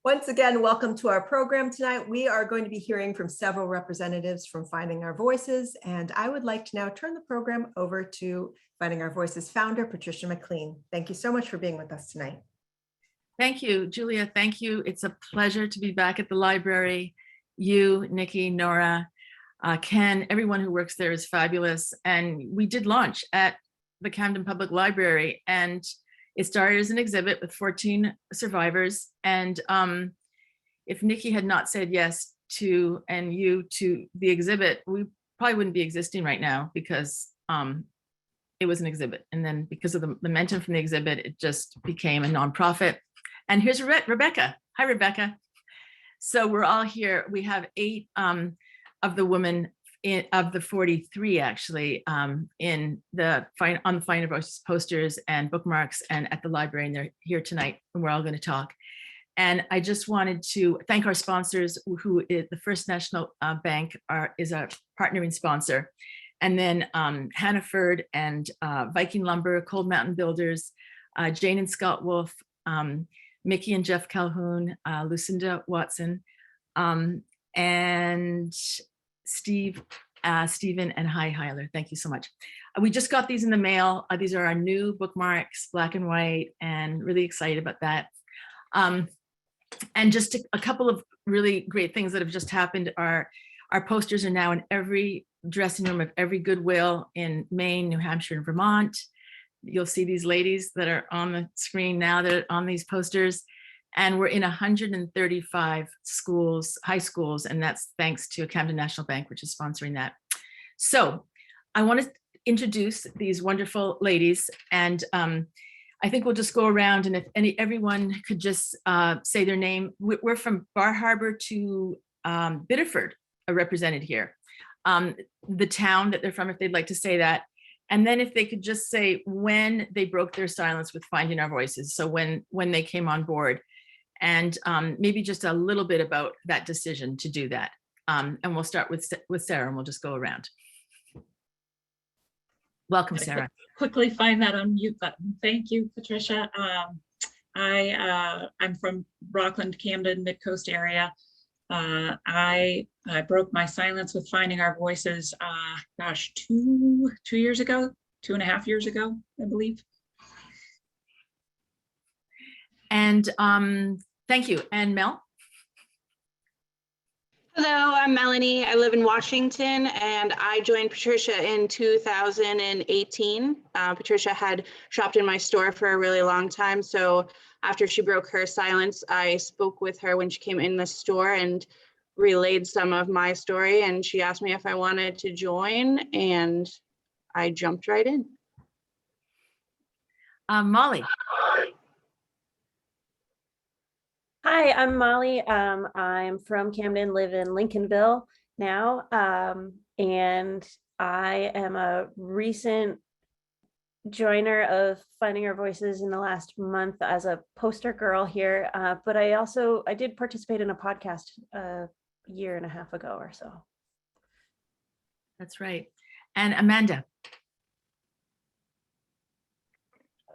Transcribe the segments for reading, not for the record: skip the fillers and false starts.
Once again, welcome to our program tonight. We are going to be hearing from several representatives from Finding Our Voices, and I would like to now turn the program over to Finding Our Voices founder, Patricia McLean. Thank you so much for being with us tonight. Thank you, Julia. Thank you. It's a pleasure to be back at the library. You, Nikki, Nora, Ken, everyone who works there is fabulous. And we did launch at the Camden Public Library, and it started as an exhibit with 14 survivors. And if Nikki had not said yes to, and you to the exhibit, we probably wouldn't be existing right now because it was an exhibit. And then because of the momentum from the exhibit, it just became a nonprofit. And here's Rebecca. Hi, Rebecca. So we're all here. We have 8 of the women of the 43 actually on the Finding Our Voices posters and bookmarks and at the library, and they're here tonight and we're all going to talk. And I just wanted to thank our sponsors, who is the First National Bank is a partnering sponsor, and then Hannaford and Viking Lumber, Cold Mountain Builders, Jane and Scott Wolf, Mickey and Jeff Calhoun, Lucinda Watson, and Stephen and Hi Heiler. Thank you so much. We just got these in the mail. These are our new bookmarks, black and white, and really excited about that. And just a couple of really great things that have just happened are our posters are now in every dressing room of every Goodwill in Maine, New Hampshire, and Vermont. You'll see these ladies that are on the screen now that are on these posters. And we're in 135 schools, high schools, and that's thanks to Camden National Bank, which is sponsoring that. So I want to introduce these wonderful ladies, and I think we'll just go around, and if everyone could just say their name. We're from Bar Harbor to Biddeford are represented here. The town that they're from, if they'd like to say that. And then if they could just say when they broke their silence with Finding Our Voices, so when they came on board, and maybe just a little bit about that decision to do that. And we'll start with Sarah, and we'll just go around. Welcome, Sarah. Quickly find that unmute button. Thank you, Patricia. I'm from Rockland, Camden, Mid-Coast area. I broke my silence with Finding Our Voices, gosh, 2 years ago, 2.5 years ago, I believe. And thank you. And Mel? Hello, I'm Melanie. I live in Washington, and I joined Patricia in 2018. Patricia had shopped in my store for a really long time, so after she broke her silence, I spoke with her when she came in the store and relayed some of my story, and she asked me if I wanted to join, and I jumped right in. Molly. Hi, I'm Molly. I'm from Camden, live in Lincolnville now, and I am a recent joiner of Finding Our Voices in the last month as a poster girl here, but I did participate in a podcast a year and a half ago or so. That's right. And Amanda.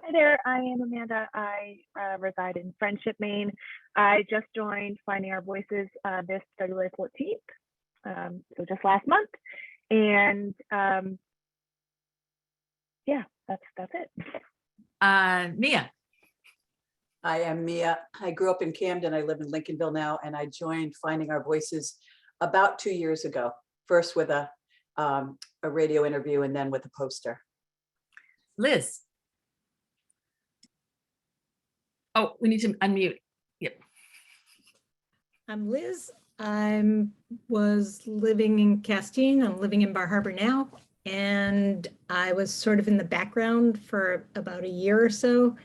Hi there, I am Amanda. I reside in Friendship, Maine. I just joined Finding Our Voices this February 14th, so just last month. And yeah, that's it. Mia. I am Mia. I grew up in Camden. I live in Lincolnville now, and I joined Finding Our Voices about 2 years ago. First with a radio interview, and then with a poster. Liz. Oh, we need to unmute. Yep. I'm Liz. I was living in Castine. I'm living in Bar Harbor now. And I was sort of in the background for about a year or so.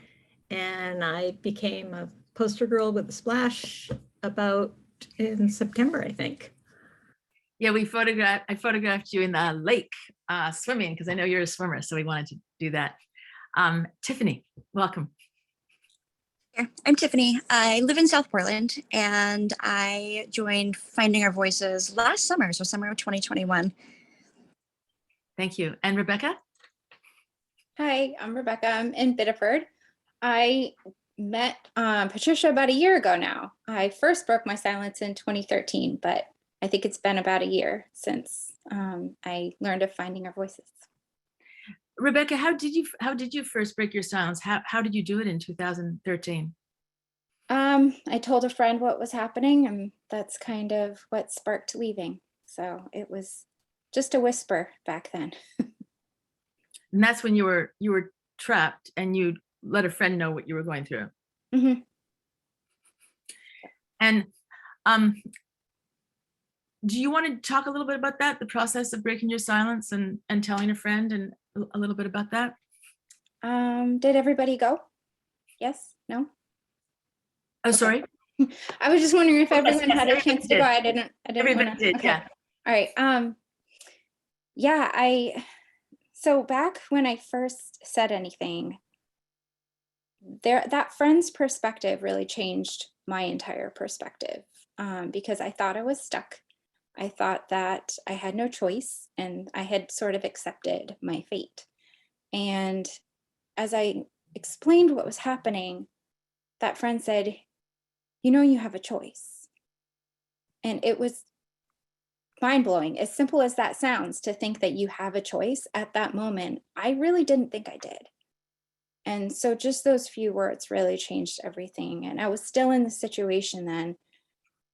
And I became a poster girl with a splash about in September, I think. Yeah, I photographed you in the lake swimming, because I know you're a swimmer. So we wanted to do that. Tiffany, welcome. I'm Tiffany. I live in South Portland, and I joined Finding Our Voices last summer, so summer of 2021. Thank you. And Rebecca? Hi, I'm Rebecca. I'm in Biddeford. I met Patricia about a year ago now. I first broke my silence in 2013, but I think it's been about a year since I learned of Finding Our Voices. Rebecca, how did you first break your silence? How did you do it in 2013? I told a friend what was happening, and that's kind of what sparked leaving. So it was just a whisper back then. And that's when you were trapped and you let a friend know what you were going through. Mm-hmm. And do you want to talk a little bit about that, the process of breaking your silence and telling a friend, and a little bit about that? Did everybody go? Yes? No? Oh, sorry. I was just wondering if Yes, everyone yes, had a everybody chance to did. go. I didn't Everybody wanna, did, okay. yeah. All right. Yeah, so back when I first said anything, that friend's perspective really changed my entire perspective, because I thought I was stuck. I thought that I had no choice, and I had sort of accepted my fate. And as I explained what was happening, that friend said, you have a choice. And it was mind-blowing, as simple as that sounds, to think that you have a choice. At that moment, I really didn't think I did. And so just those few words really changed everything. And I was still in the situation then.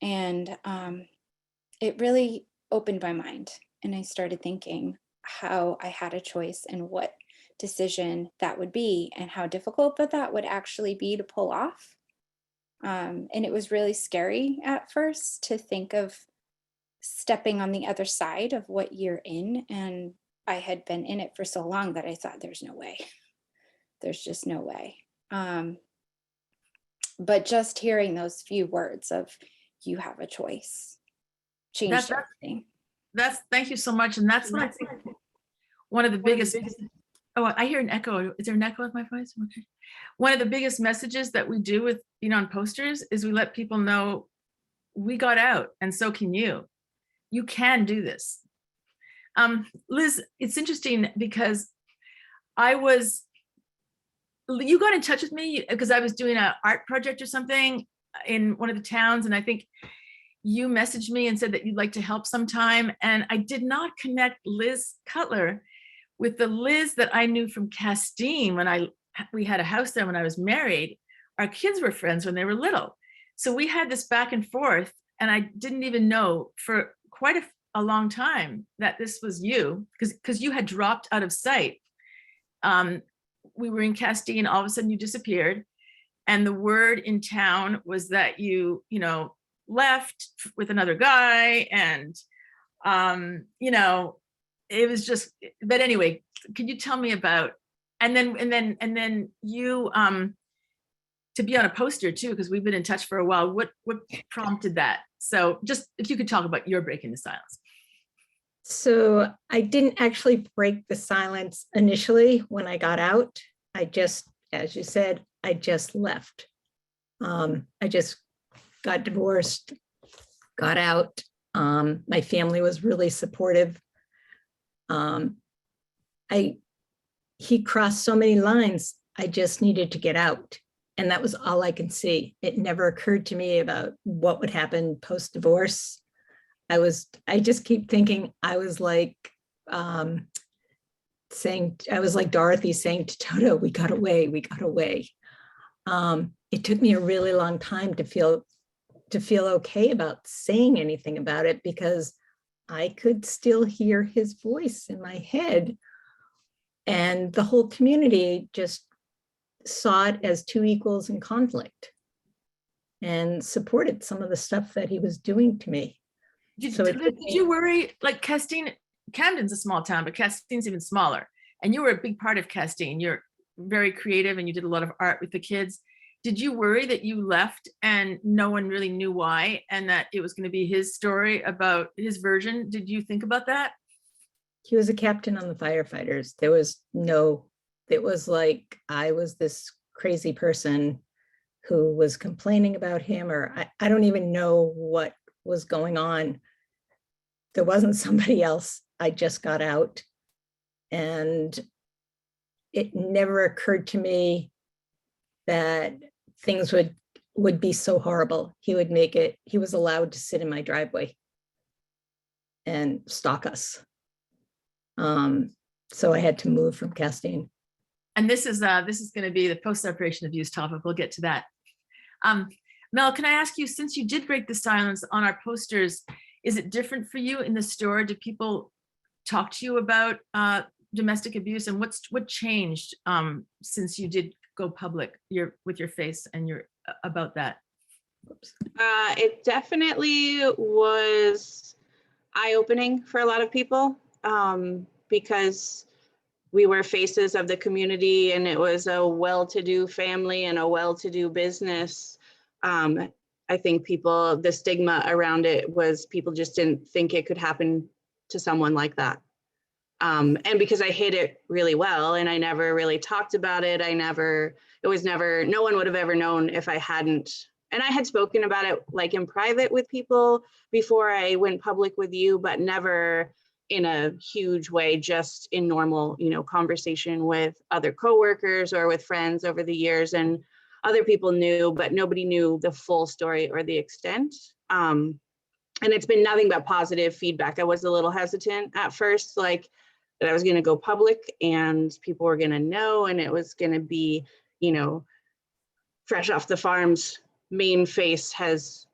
And it really opened my mind. And I started thinking how I had a choice and what decision that would be, and how difficult that would actually be to pull off. And it was really scary at first to think of stepping on the other side of what you're in. And I had been in it for so long that I thought, there's no way. There's just no way. But just hearing those few words of you have a choice changed everything. Thank you so much. And that's what I think one of the biggest, oh, I hear an echo. Is there an echo of my voice? Okay. One of the biggest messages that we do with, on posters is we let people know we got out, and so can you. You can do this. Liz, it's interesting because you got in touch with me because I was doing an art project or something in one of the towns, and I think you messaged me and said that you'd like to help sometime. And I did not connect Liz Cutler with the Liz that I knew from Castine when we had a house there when I was married. Our kids were friends when they were little. So we had this back and forth, and I didn't even know for quite a long time that this was you, because you had dropped out of sight. We were in Castine, all of a sudden you disappeared. And the word in town was that you left with another guy, and it was just, but anyway, can you tell me about, and then you to be on a poster too, because we've been in touch for a while. What prompted that? So just if you could talk about your breaking the silence. So I didn't actually break the silence initially when I got out. I just, as you said, I just left. I just got divorced, got out. My family was really supportive. He crossed so many lines. I just needed to get out. And that was all I can see. It never occurred to me about what would happen post-divorce. I just keep thinking I was like Dorothy saying to Toto, we got away, we got away. It took me a really long time to feel okay about saying anything about it, because I could still hear his voice in my head. And the whole community just saw it as two equals in conflict and supported some of the stuff that he was doing to me. Did you worry, like Camden's a small town, but Castine's even smaller. And you were a big part of Castine. You're very creative and you did a lot of art with the kids. Did you worry that you left and no one really knew why, and that it was going to be his story about his version? Did you think about that? He was a captain on the firefighters. It was like I was this crazy person who was complaining about him, or I don't even know what was going on. There wasn't somebody else. I just got out, and it never occurred to me that things would be so horrible. He was allowed to sit in my driveway and stalk us. So I had to move from Castine. And this is going to be the post-separation abuse topic. We'll get to that. Mel, can I ask you, since you did break the silence on our posters, is it different for you in the store? Do people talk to you about domestic abuse, and what changed since you did go public with your face and about that? It definitely was eye-opening for a lot of people, because we were faces of the community, and it was a well-to-do family and a well-to-do business. I think the stigma around it was people just didn't think it could happen to someone like that. And because I hid it really well and I never really talked about it, no one would have ever known if I hadn't. And I had spoken about it like in private with people before I went public with you, but never in a huge way, just in normal, conversation with other coworkers or with friends over the years. And other people knew, but nobody knew the full story or the extent. And it's been nothing but positive feedback. I was a little hesitant at first, like that I was going to go public and people were going to know, and it was going to be, fresh off the farm's Maine face has,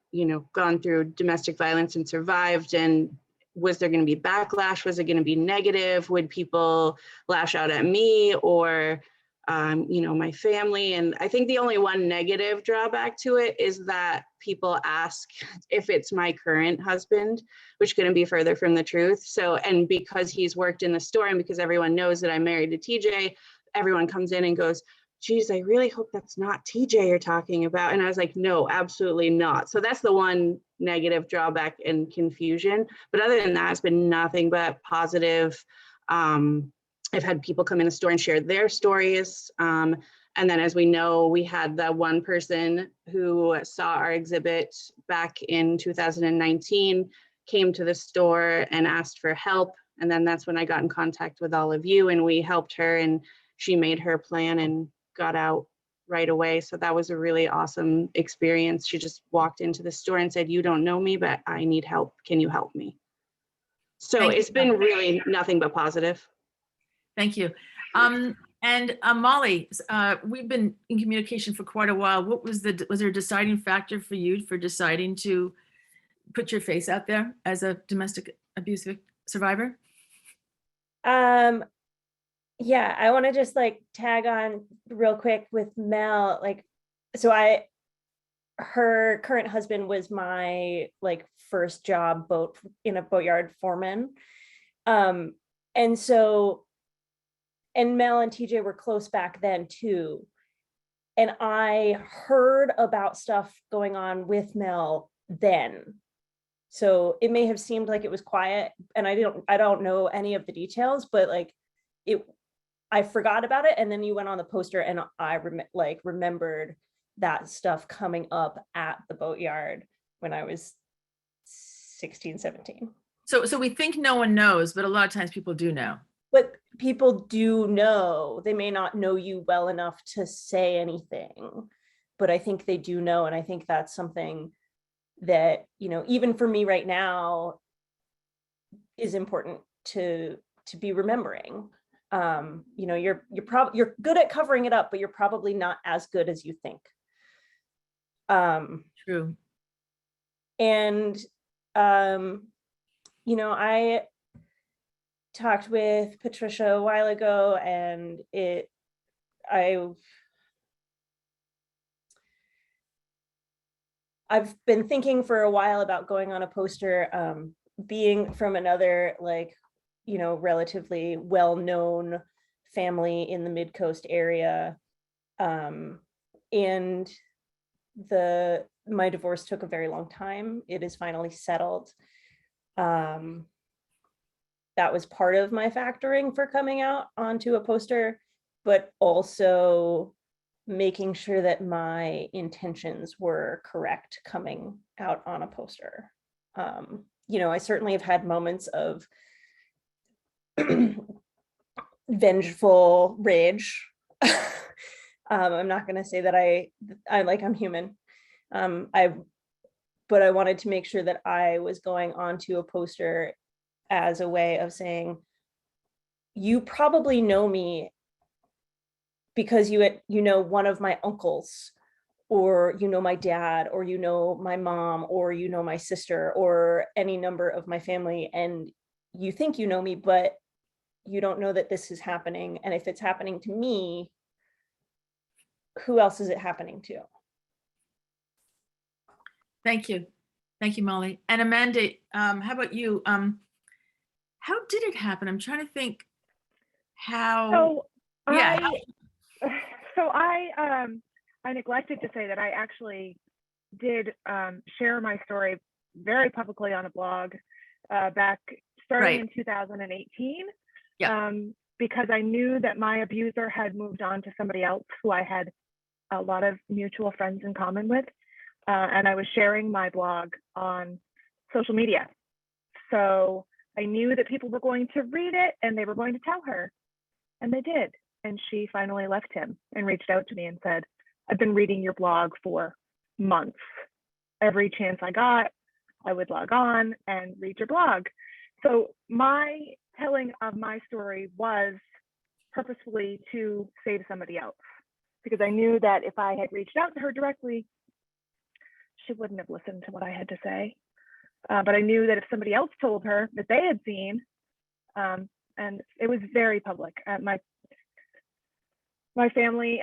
gone through domestic violence and survived. And was there going to be backlash? Was it going to be negative? Would people lash out at me or, my family? And I think the only one negative drawback to it is that people ask if it's my current husband, which couldn't be further from the truth. So, and because he's worked in the store and because everyone knows that I'm married to TJ, everyone comes in and goes, geez, I really hope that's not TJ you're talking about. And I was like, no, absolutely not. So that's the one negative drawback and confusion. But other than that, it's been nothing but positive. I've had people come in the store and share their stories. And then, as we know, we had the one person who saw our exhibit back in 2019, came to the store and asked for help. And then that's when I got in contact with all of you, and we helped her, and she made her plan and got out right away. So that was a really awesome experience. She just walked into the store and said, "You don't know me, but I need help. Can you help me?" So it's been really nothing but positive. Thank you. And Molly, we've been in communication for quite a while. Was there a deciding factor for you for deciding to put your face out there as a domestic abuse survivor? Yeah, I want to just tag on real quick with Mel. So her current husband was my first job in a boatyard foreman. And so, and Mel and TJ were close back then too. And I heard about stuff going on with Mel then. So it may have seemed like it was quiet, and I don't know any of the details, but I forgot about it. And then you went on the poster, and I remembered that stuff coming up at the boatyard when I was 16, 17. So we think no one knows, but a lot of times people do know. But people do know. They may not know you well enough to say anything, but I think they do know. And I think that's something that, even for me right now, is important to be remembering. You're good at covering it up, but you're probably not as good as you think. True. And I talked with Patricia a while ago, and I've been thinking for a while about going on a poster, being from another relatively well-known family in the Mid-Coast area. And my divorce took a very long time. It is finally settled. That was part of my factoring for coming out onto a poster, but also making sure that my intentions were correct coming out on a poster. I certainly have had moments of vengeful rage I'm not going to say that I'm human. But I wanted to make sure that I was going onto a poster as a way of saying, you probably know me because you know one of my uncles, or you know my dad, or you know my mom, or you know my sister, or any number of my family, and you think you know me, but you don't know that this is happening. And if it's happening to me, who else is it happening to? Thank you. Thank you, Molly. And Amanda, how about you? How did it happen? I'm trying to think how. So Yeah. I neglected to say that I actually did share my story very publicly on a blog back starting in 2018. Yeah. Because I knew that my abuser had moved on to somebody else who I had a lot of mutual friends in common with. And I was sharing my blog on social media. So I knew that people were going to read it and they were going to tell her. And they did. And she finally left him and reached out to me and said, I've been reading your blog for months. Every chance I got, I would log on and read your blog. So my telling of my story was purposefully to save somebody else, because I knew that if I had reached out to her directly, she wouldn't have listened to what I had to say. But I knew that if somebody else told her that they had seen, and it was very public. My family,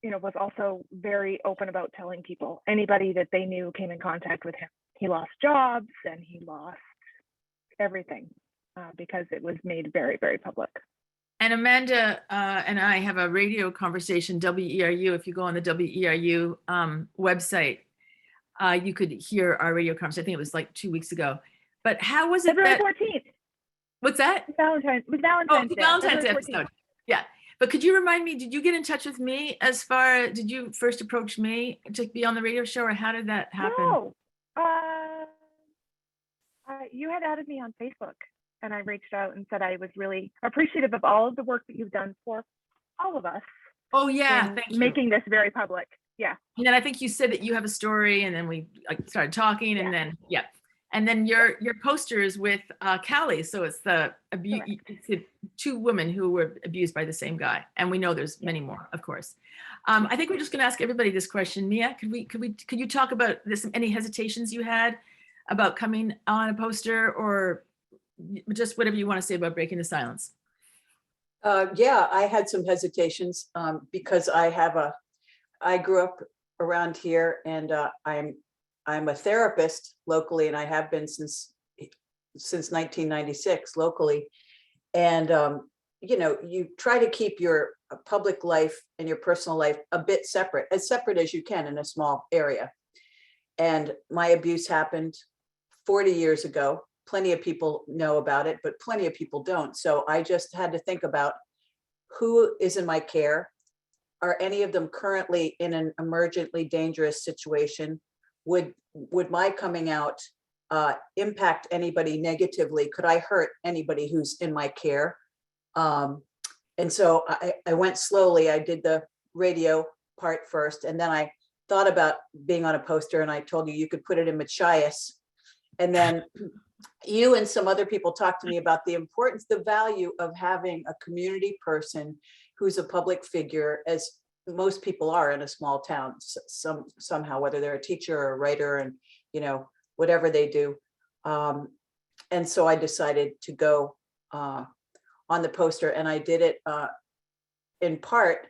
was also very open about telling people. Anybody that they knew came in contact with him. He lost jobs and he lost everything because it was made very, very public. And Amanda and I have a radio conversation, WERU. If you go on the WERU website, you could hear our radio conversation. I think it was like 2 weeks ago. But how was it February that? 14th. What's that? It was Valentine's Oh, Day. the Valentine's February episode. 14th. Yeah. But could you remind me, did you get in touch with me did you first approach me to be on the radio show, or how did that happen? No. You had added me on Facebook, and I reached out and said I was really appreciative of all of the work that you've done for all of us. Oh yeah, in thank you. making this very public. Yeah. And then I think you said that you have a story, and then we started talking, and then and then your poster is with Callie, so it's the two women who were abused by the same guy, and we know there's many more, of course. I think we're just going to ask everybody this question. Mia, could you talk about this? Any hesitations you had about coming on a poster, or just whatever you want to say about breaking the silence? Yeah, I had some hesitations because I grew up around here, and I'm a therapist locally, and I have been since 1996 locally. And you try to keep your public life and your personal life a bit separate, as separate as you can in a small area. And my abuse happened 40 years ago. Plenty of people know about it, but plenty of people don't. So I just had to think about who is in my care. Are any of them currently in an emergently dangerous situation? Would my coming out impact anybody negatively? Could I hurt anybody who's in my care? And so I went slowly. I did the radio part first, and then I thought about being on a poster, and I told you could put it in Machias. And then you and some other people talked to me about the importance, the value of having a community person who's a public figure, as most people are in a small town, somehow, whether they're a teacher or a writer, and whatever they do. And so I decided to go on the poster, and I did it in part,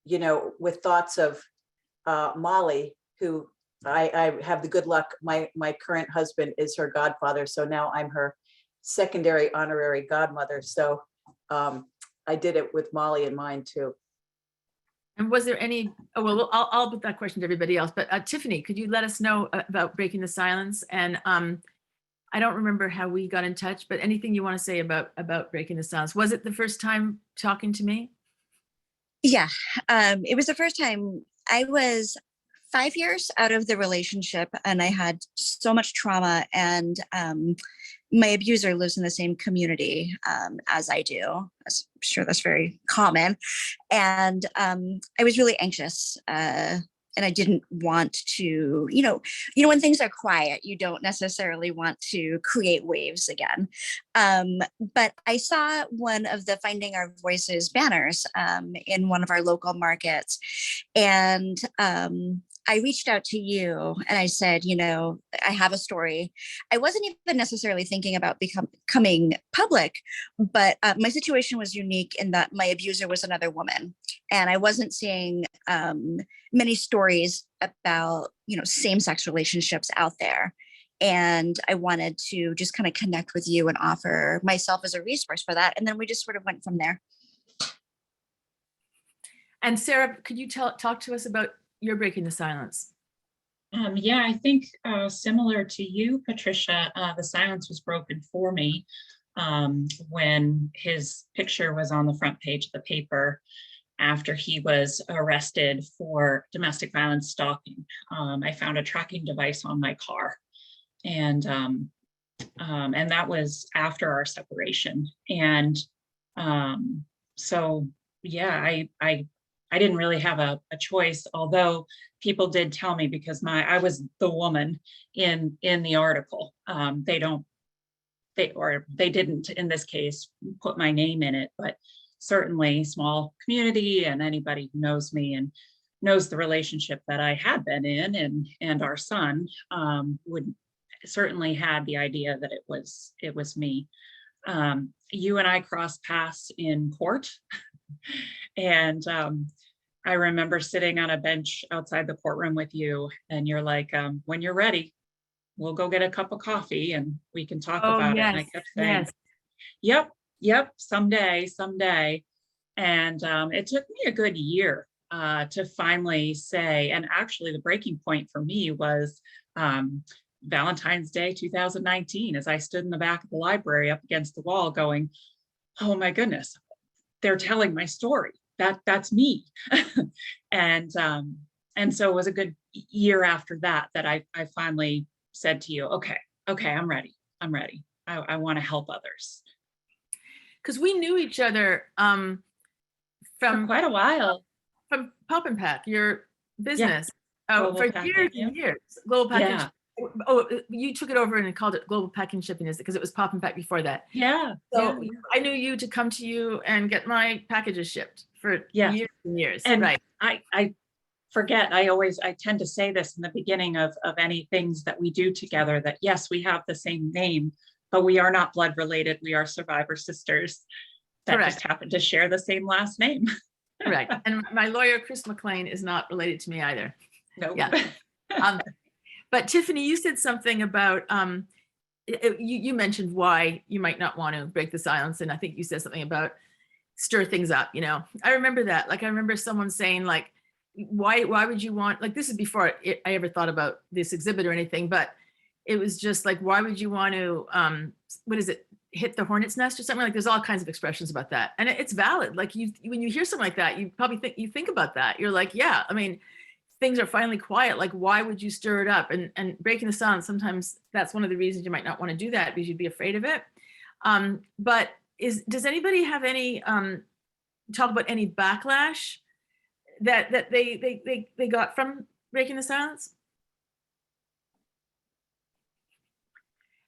with thoughts of Molly, who I have the good luck. My current husband is her godfather, so now I'm her secondary honorary godmother. So I did it with Molly in mind too. And was there any, I'll put that question to everybody else, but Tiffany, could you let us know about breaking the silence? And I don't remember how we got in touch, but anything you want to say about breaking the silence? Was it the first time talking to me? Yeah, it was the first time. I was 5 years out of the relationship, and I had so much trauma, and my abuser lives in the same community as I do. I'm sure that's very common. And I was really anxious. And I didn't want to, when things are quiet, you don't necessarily want to create waves again. But I saw one of the Finding Our Voices banners in one of our local markets. And I reached out to you and I said, I have a story. I wasn't even necessarily thinking about becoming public, but my situation was unique in that my abuser was another woman. And I wasn't seeing many stories about, same-sex relationships out there. And I wanted to just kind of connect with you and offer myself as a resource for that. And then we just sort of went from there. And Sarah, could you talk to us about your breaking the silence? Yeah, I think similar to you, Patricia, the silence was broken for me when his picture was on the front page of the paper after he was arrested for domestic violence stalking. I found a tracking device on my car, and that was after our separation. And so, yeah, I didn't really have a choice, although people did tell me, because I was the woman in the article. They didn't in this case put my name in it, but certainly small community, and anybody who knows me and knows the relationship that I had been in and our son would certainly had the idea that it was me. You and I crossed paths in court. And I remember sitting on a bench outside the courtroom with you, and you're like, when you're ready, we'll go get a cup of coffee and we can talk about it. And I kept saying, yep, someday. And it took me a good year to finally say, and actually the breaking point for me was Valentine's Day 2019, as I stood in the back of the library up against the wall going, oh my goodness, they're telling my story. That's me. And so it was a good year after that I finally said to you, okay, I'm ready. I want to help others. Because we knew each other from quite a while. From Pop and Pack, your business, for years and years. Global Package. Yeah. Oh, you took it over and called it Global Packing Shipping, is it? Because it was Pop and Pack before that. Yeah. So I knew you to come to you and get my packages shipped for years and years. And right. I forget, I tend to say this in the beginning of any things that we do together, that yes, we have the same name, but we are not blood related. We are survivor sisters that just happen to share the same last name. Correct. And my lawyer, Chris McLean, is not related to me either. No. Yeah. But Tiffany, you said something about, you mentioned why you might not want to break the silence. And I think you said something about stir things up, I remember that. Like, I remember someone saying like, why would you want, like, this is before I ever thought about this exhibit or anything, but it was just like, why would you want to, hit the hornet's nest or something? Like, there's all kinds of expressions about that. And it's valid. Like, when you hear something like that, you probably think about that. You're like, yeah, I mean, things are finally quiet. Like, why would you stir it up? And breaking the silence, sometimes that's one of the reasons you might not want to do that, because you'd be afraid of it. But does anybody have any, talk about any backlash that they got from breaking the silence?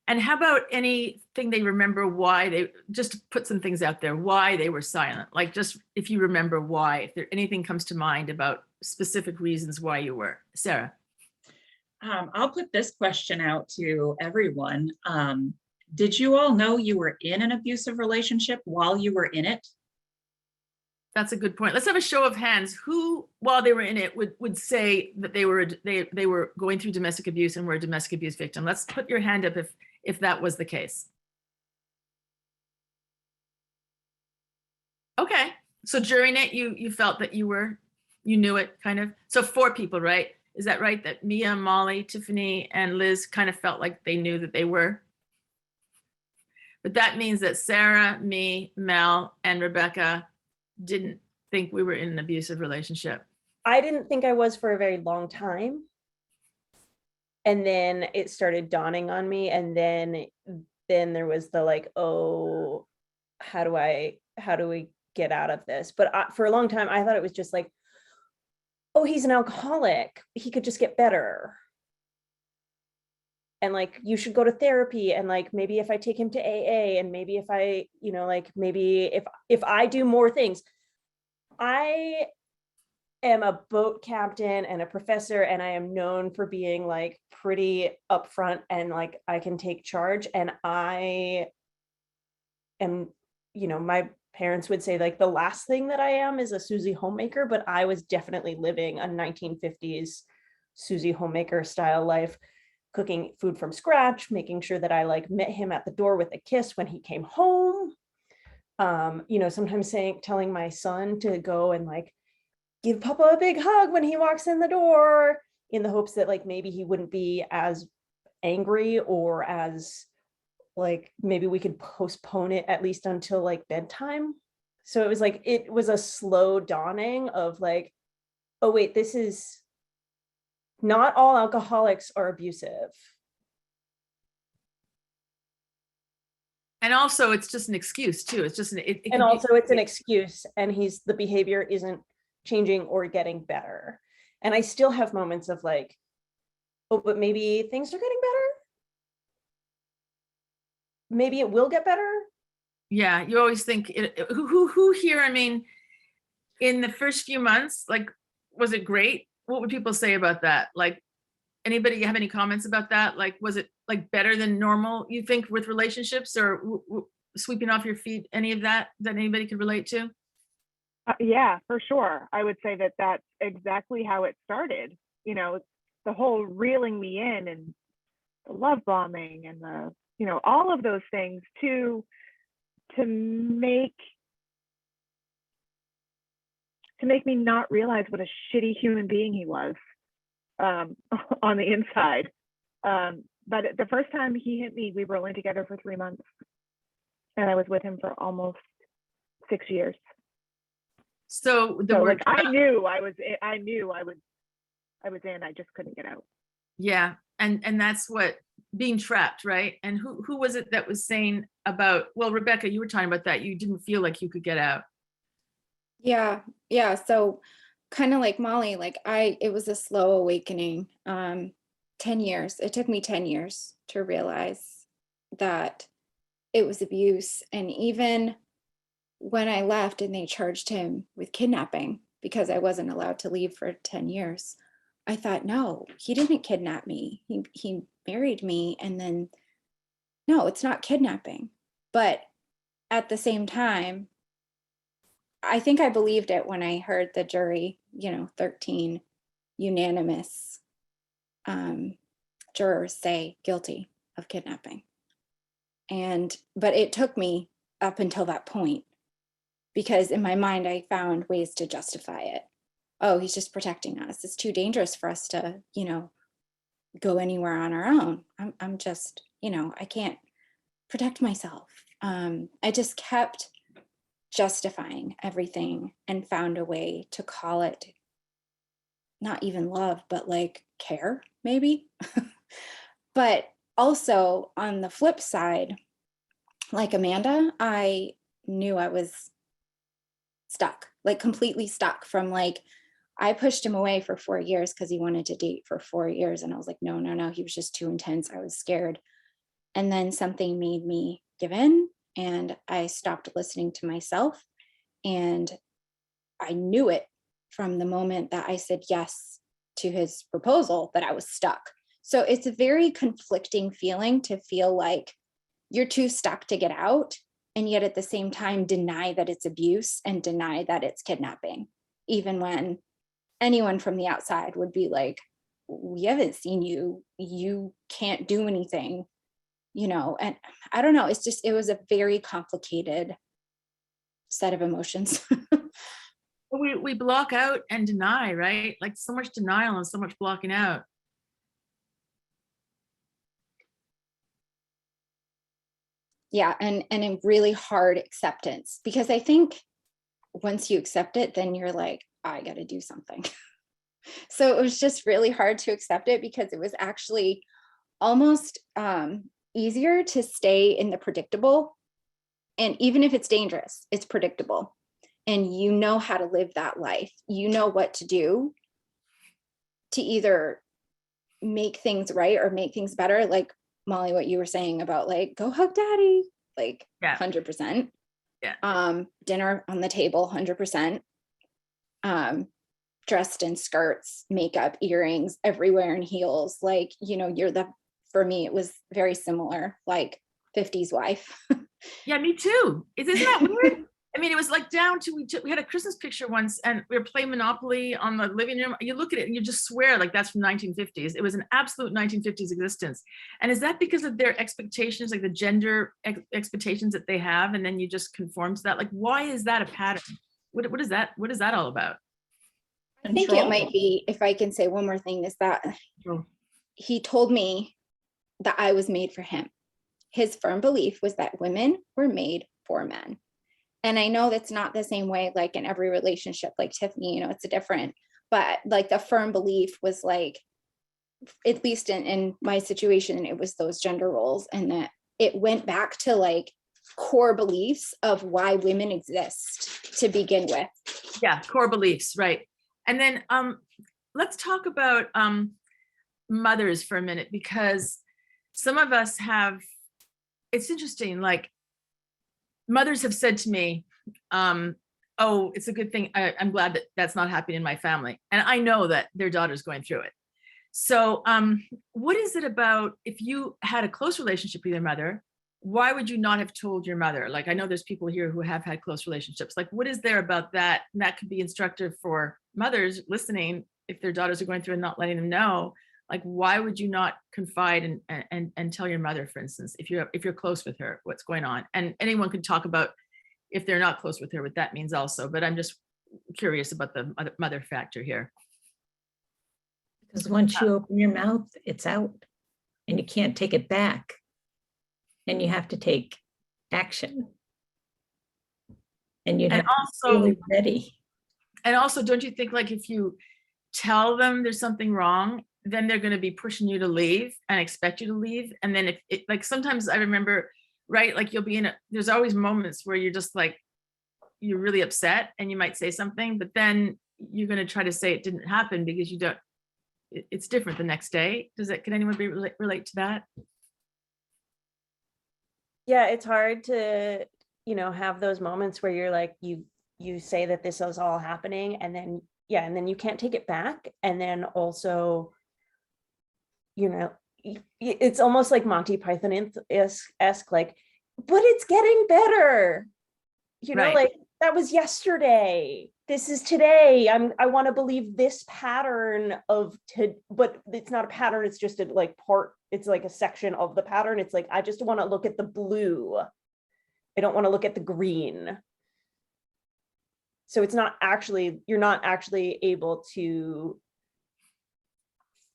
And how about anything they remember why just to put some things out there, why they were silent? Like, just if you remember why, if there anything comes to mind about specific reasons why you were. Sarah. I'll put this question out to everyone. Did you all know you were in an abusive relationship while you were in it? That's a good point. Let's have a show of hands. Who, while they were in it, would say that they were going through domestic abuse and were a domestic abuse victim? Let's put your hand up if that was the case. Okay, so during it, you felt that you knew it, kind of. So 4 people, right? Is that right? That Mia, Molly, Tiffany, and Liz kind of felt like they knew that they were. But that means that Sarah, me, Mel, and Rebecca didn't think we were in an abusive relationship. I didn't think I was for a very long time. And then it started dawning on me. And then there was the like, oh, how do we get out of this? But for a long time, I thought it was just like, oh, he's an alcoholic. He could just get better. And like, you should go to therapy. And like, maybe if I take him to AA, and maybe if I, like maybe if I do more things. I am a boat captain and a professor, and I am known for being like pretty upfront and like I can take charge. And I am, my parents would say like the last thing that I am is a Susie homemaker, but I was definitely living a 1950s Susie homemaker style life, cooking food from scratch, making sure that I like met him at the door with a kiss when he came home. Sometimes telling my son to go and like give Papa a big hug when he walks in the door, in the hopes that like maybe he wouldn't be as angry, or as like maybe we could postpone it at least until like bedtime. So it was a slow dawning of like, oh wait, this is not all alcoholics are abusive. And also it's just an excuse too. It's just it's an excuse, and the behavior isn't changing or getting better. And I still have moments of like, oh, but maybe things are getting better. Maybe it will get better. Yeah, you always think who here, I mean, in the first few months, like, was it great? What would people say about that? Like, anybody have any comments about that? Like, was it like better than normal, you think, with relationships, or sweeping off your feet, any of that anybody could relate to? Yeah, for sure. I would say that that's exactly how it started. The whole reeling me in, and the love bombing, and the, all of those things to make me not realize what a shitty human being he was on the inside. But the first time he hit me, we were only together for 3 months, and I was with him for almost 6 years. So I knew I was in, I just couldn't get out. Yeah. And that's what being trapped, right? And who was it that was saying about, well, Rebecca, you were talking about that. You didn't feel like you could get out. Yeah. So kind of like Molly, like it was a slow awakening. 10 years. It took me 10 years to realize that it was abuse. And even when I left and they charged him with kidnapping because I wasn't allowed to leave for 10 years, I thought, no, he didn't kidnap me. He married me. And then, no, it's not kidnapping. But at the same time, I think I believed it when I heard the jury, 13 unanimous jurors say guilty of kidnapping. But it took me up until that point, because in my mind, I found ways to justify it. Oh, he's just protecting us. It's too dangerous for us to, go anywhere on our own. I'm just, I can't protect myself. I just kept justifying everything and found a way to call it not even love, but like care, maybe. But also on the flip side, like Amanda, I knew I was stuck, like completely stuck from like, I pushed him away for 4 years because he wanted to date for 4 years. And I was like, no, he was just too intense. I was scared. And then something made me give in, and I stopped listening to myself. And I knew it from the moment that I said yes to his proposal that I was stuck. So it's a very conflicting feeling to feel like you're too stuck to get out, and yet at the same time deny that it's abuse and deny that it's kidnapping, even when anyone from the outside would be like, we haven't seen you, you can't do anything, and I don't know, it was a very complicated set of emotions. We block out and deny, right? Like so much denial and so much blocking out. Yeah, and a really hard acceptance, because I think once you accept it, then you're like, I got to do something. So it was just really hard to accept it because it was actually almost easier to stay in the predictable. And even if it's dangerous, it's predictable. And you know how to live that life. You know what to do to either make things right or make things better. Like Molly, what you were saying about like, go hug daddy, like 100%. Yeah. Dinner on the table, 100%. Dressed in skirts, makeup, earrings, everywhere in heels. Like, you know, for me, it was very similar, like 50s wife. Yeah, me too. Isn't that weird? I mean, it was like down to, we had a Christmas picture once and we were playing Monopoly on the living room. You look at it and you just swear like that's from 1950s. It was an absolute 1950s existence. And is that because of their expectations, like the gender expectations that they have? And then you just conform to that? Like, why is that a pattern? What is that? What is that all about? I think it might be, if I can say one more thing, is that he told me that I was made for him. His firm belief was that women were made for men. And I know that's not the same way, like in every relationship, like Tiffany, you know, it's a different, but like the firm belief was like, at least in my situation, it was those gender roles, and that it went back to like core beliefs of why women exist to begin with. Yeah, core beliefs, right. And then let's talk about mothers for a minute, because some of us have, it's interesting, like mothers have said to me, oh, it's a good thing. I'm glad that that's not happening in my family. And I know that their daughter's going through it. So what is it about, if you had a close relationship with your mother, why would you not have told your mother? Like, I know there's people here who have had close relationships. Like, what is there about that? And that could be instructive for mothers listening if their daughters are going through and not letting them know. Like, why would you not confide and tell your mother, for instance, if you're close with her, what's going on? And anyone could talk about if they're not close with her, what that means also. But I'm just curious about the mother factor here. Because once you open your mouth, it's out and you can't take it back. And you have to take action. And you'd have to be really ready. And also, don't you think like if you tell them there's something wrong, then they're going to be pushing you to leave and expect you to leave. And then if it, like, sometimes I remember, right, like you'll be there's always moments where you're just like, you're really upset and you might say something, but then you're going to try to say it didn't happen because you don't, it's different the next day. Can anyone relate to that? Yeah, it's hard to, you know, have those moments where you're like, you say that this is all happening, and then, yeah, and then you can't take it back. And then also, you know, it's almost like Monty Python-esque, like, but it's getting better. You know, Right. like that was yesterday. This is today. I want to believe this pattern but it's not a pattern. It's just a like part. It's like a section of the pattern. It's like, I just want to look at the blue. I don't want to look at the green. So it's not actually, you're not actually able to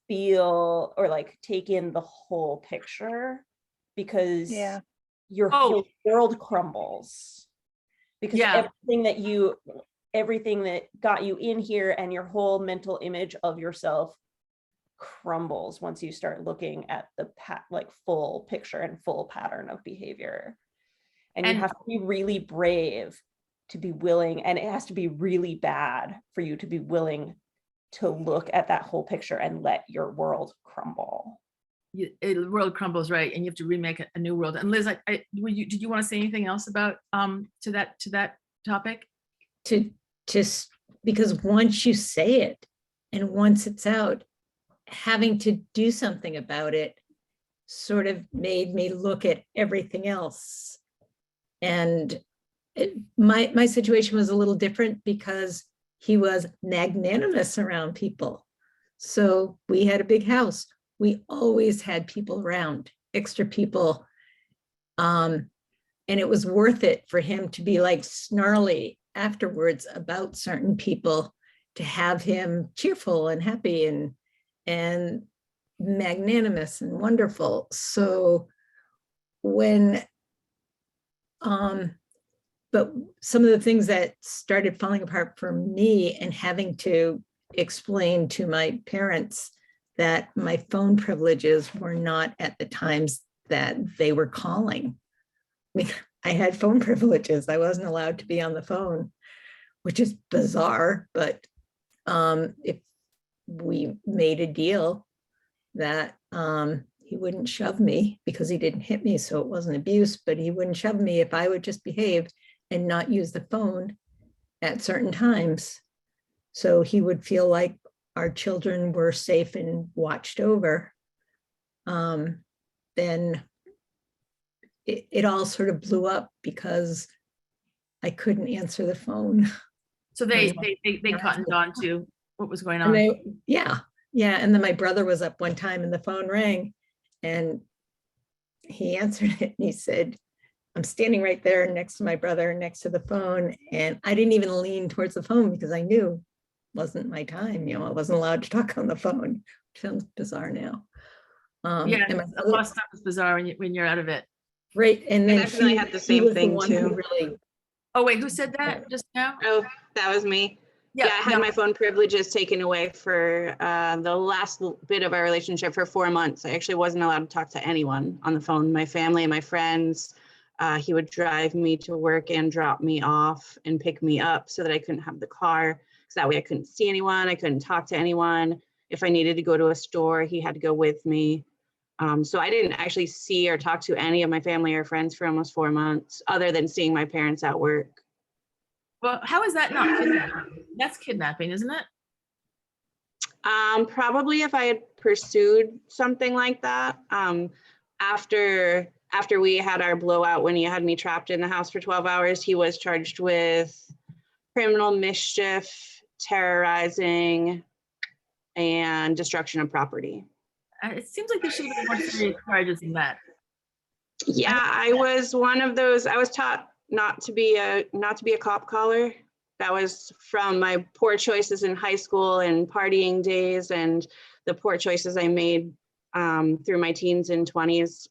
feel or like take in the whole picture, because your whole world crumbles. Because everything that got you in here and your whole mental image of yourself crumbles once you start looking at the full picture and full pattern of behavior. And you have to be really brave to be willing, and it has to be really bad for you to be willing to look at that whole picture and let your world crumble. The world crumbles, right? And you have to remake a new world. And Liz, did you want to say anything else about to that topic? Because once you say it and once it's out, having to do something about it sort of made me look at everything else. And my situation was a little different because he was magnanimous around people. So we had a big house. We always had people around, extra people. And it was worth it for him to be like snarly afterwards about certain people, to have him cheerful and happy and magnanimous and wonderful. So but some of the things that started falling apart for me and having to explained to my parents that my phone privileges were not at the times that they were calling. I had phone privileges. I wasn't allowed to be on the phone, which is bizarre, but if we made a deal that he wouldn't shove me because he didn't hit me, so it wasn't abuse, but he wouldn't shove me if I would just behave and not use the phone at certain times. So he would feel like our children were safe and watched over. Then it all sort of blew up because I couldn't answer the phone. So they cottoned on to what was going on. And yeah. And then my brother was up one time and the phone rang and he answered it and he said, I'm standing right there next to my brother, next to the phone. And I didn't even lean towards the phone because I knew it wasn't my time. I wasn't allowed to talk on the phone. It sounds bizarre now. Yeah, a lot of stuff is bizarre when you're out of it. Right. And then I definitely had the same thing too. Really, oh, wait, who said that just now? Oh, that was me. Yeah, I had my phone privileges taken away for the last bit of our relationship for 4 months. I actually wasn't allowed to talk to anyone on the phone, my family and my friends. He would drive me to work and drop me off and pick me up so that I couldn't have the car. So that way I couldn't see anyone. I couldn't talk to anyone. If I needed to go to a store, he had to go with me. So I didn't actually see or talk to any of my family or friends for almost 4 months, other than seeing my parents at work. Well, how is that not kidnapping? That's kidnapping, isn't it? Probably if I had pursued something like that. After we had our blowout, when he had me trapped in the house for 12 hours, he was charged with criminal mischief, terrorizing, and destruction of property. It seems like there should have been more serious charges than that. Yeah, I was one of those. I was taught not to be a cop caller. That was from my poor choices in high school and partying days, and the poor choices I made through my teens and 20s.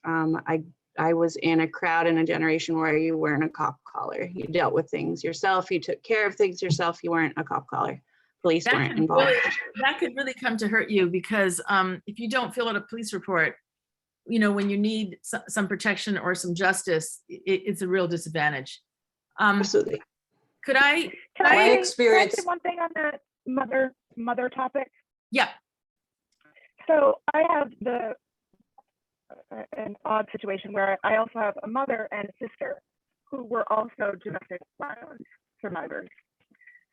I was in a crowd in a generation where you weren't a cop caller. You dealt with things yourself. You took care of things yourself. You weren't a cop caller. Police weren't involved. That could really come to hurt you because if you don't fill out a police report, when you need some protection or some justice, it's a real disadvantage. Absolutely. Could I? Can I say one thing on that mother topic? Yeah. So I have an odd situation where I also have a mother and a sister who were also domestic violence survivors.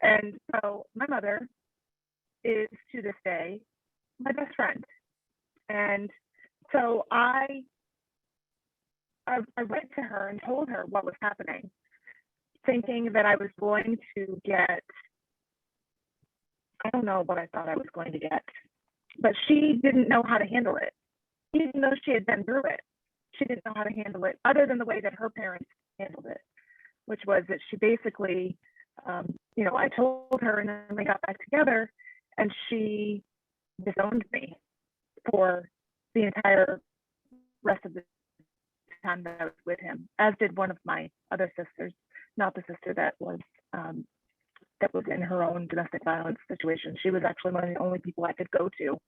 And so my mother is to this day my best friend. And so I went to her and told her what was happening, thinking that I was going to get, I don't know what I thought I was going to get, but she didn't know how to handle it. Even though she had been through it, she didn't know how to handle it other than the way that her parents handled it, which was that she basically, I told her and then we got back together and she disowned me for the entire rest of the time that I was with him, as did one of my other sisters, not the sister that was in her own domestic violence situation. She was actually one of the only people I could go to